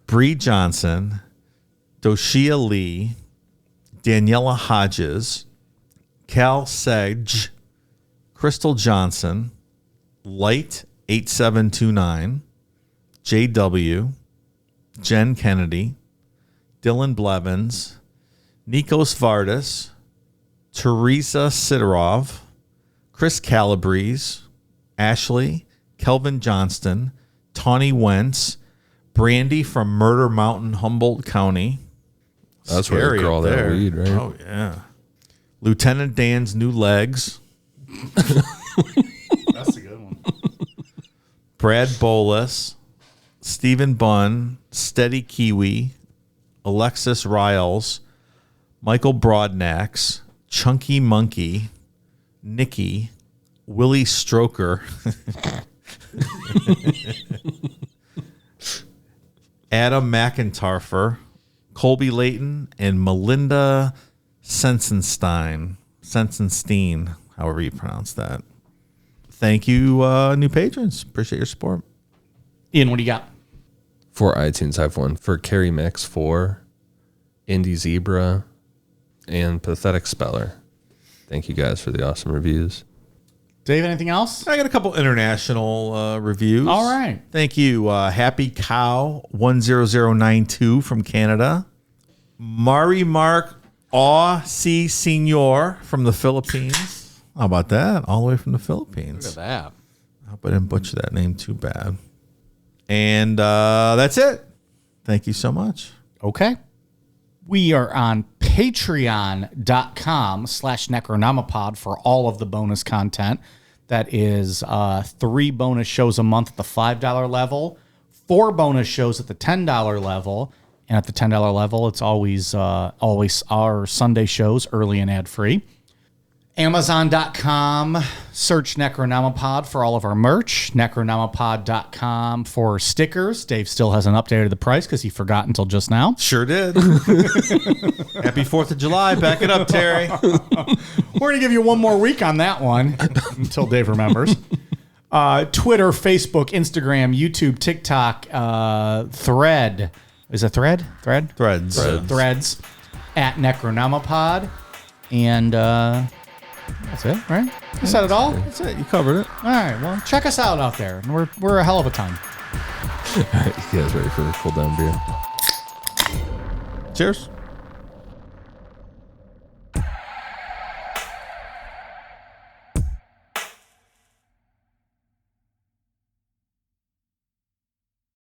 C: Bree Johnson, Doshia Lee, Daniela Hodges, Cal Sedge, Crystal Johnson, Light 8729, JW, Jen Kennedy, Dylan Blevins, Nikos Vardis, Teresa Sidorov, Chris Calabrese, Ashley, Kelvin Johnston, Tawny Wentz, Brandy from Murder Mountain, Humboldt County.
B: That's where they grow all that weed, right?
C: Oh, yeah. Lieutenant Dan's New Legs.
A: That's a good one.
C: Brad Bolus, Stephen Bunn, Steady Kiwi, Alexis Riles, Michael Broadnax, Chunky Monkey, Nikki, Willie Stroker, Adam McIntarfer, Colby Layton, and Melinda Sensenstein, however you pronounce that. Thank you, new patrons. Appreciate your support.
A: Ian, what do you got?
B: For iTunes, I have one for Carrie Mix 4, Indie Zebra, and Pathetic Speller. Thank you guys for the awesome reviews.
A: Dave, anything else?
C: I got a couple international reviews.
A: All right.
C: Thank you. Happy Cow 10092 from Canada. Mari Mark Aw C. Senor from the Philippines. How about that? All the way from the Philippines.
A: Look at that.
C: I hope I didn't butcher that name too bad. And that's it. Thank you so much.
A: Okay. We are on patreon.com/Necronomipod for all of the bonus content. That is 3 bonus shows a month at the $5 level, 4 bonus shows at the $10 level. And at the $10 level, it's always our Sunday shows, early and ad-free. Amazon.com, search Necronomipod for all of our merch. Necronomipod.com for stickers. Dave still hasn't updated the price because he forgot until just now.
C: Sure did. Happy 4th of July. Back it up, Terry.
A: We're going to give you one more week on that one until Dave remembers. Twitter, Facebook, Instagram, YouTube, TikTok, Thread. Is it Thread?
C: Threads.
A: Threads at Necronomipod. And that's it, right? You said it all?
C: That's it. You covered it.
A: All right. Well, check us out there. We're a hell of a time.
B: All right, you guys ready for a cool down beer?
C: Cheers.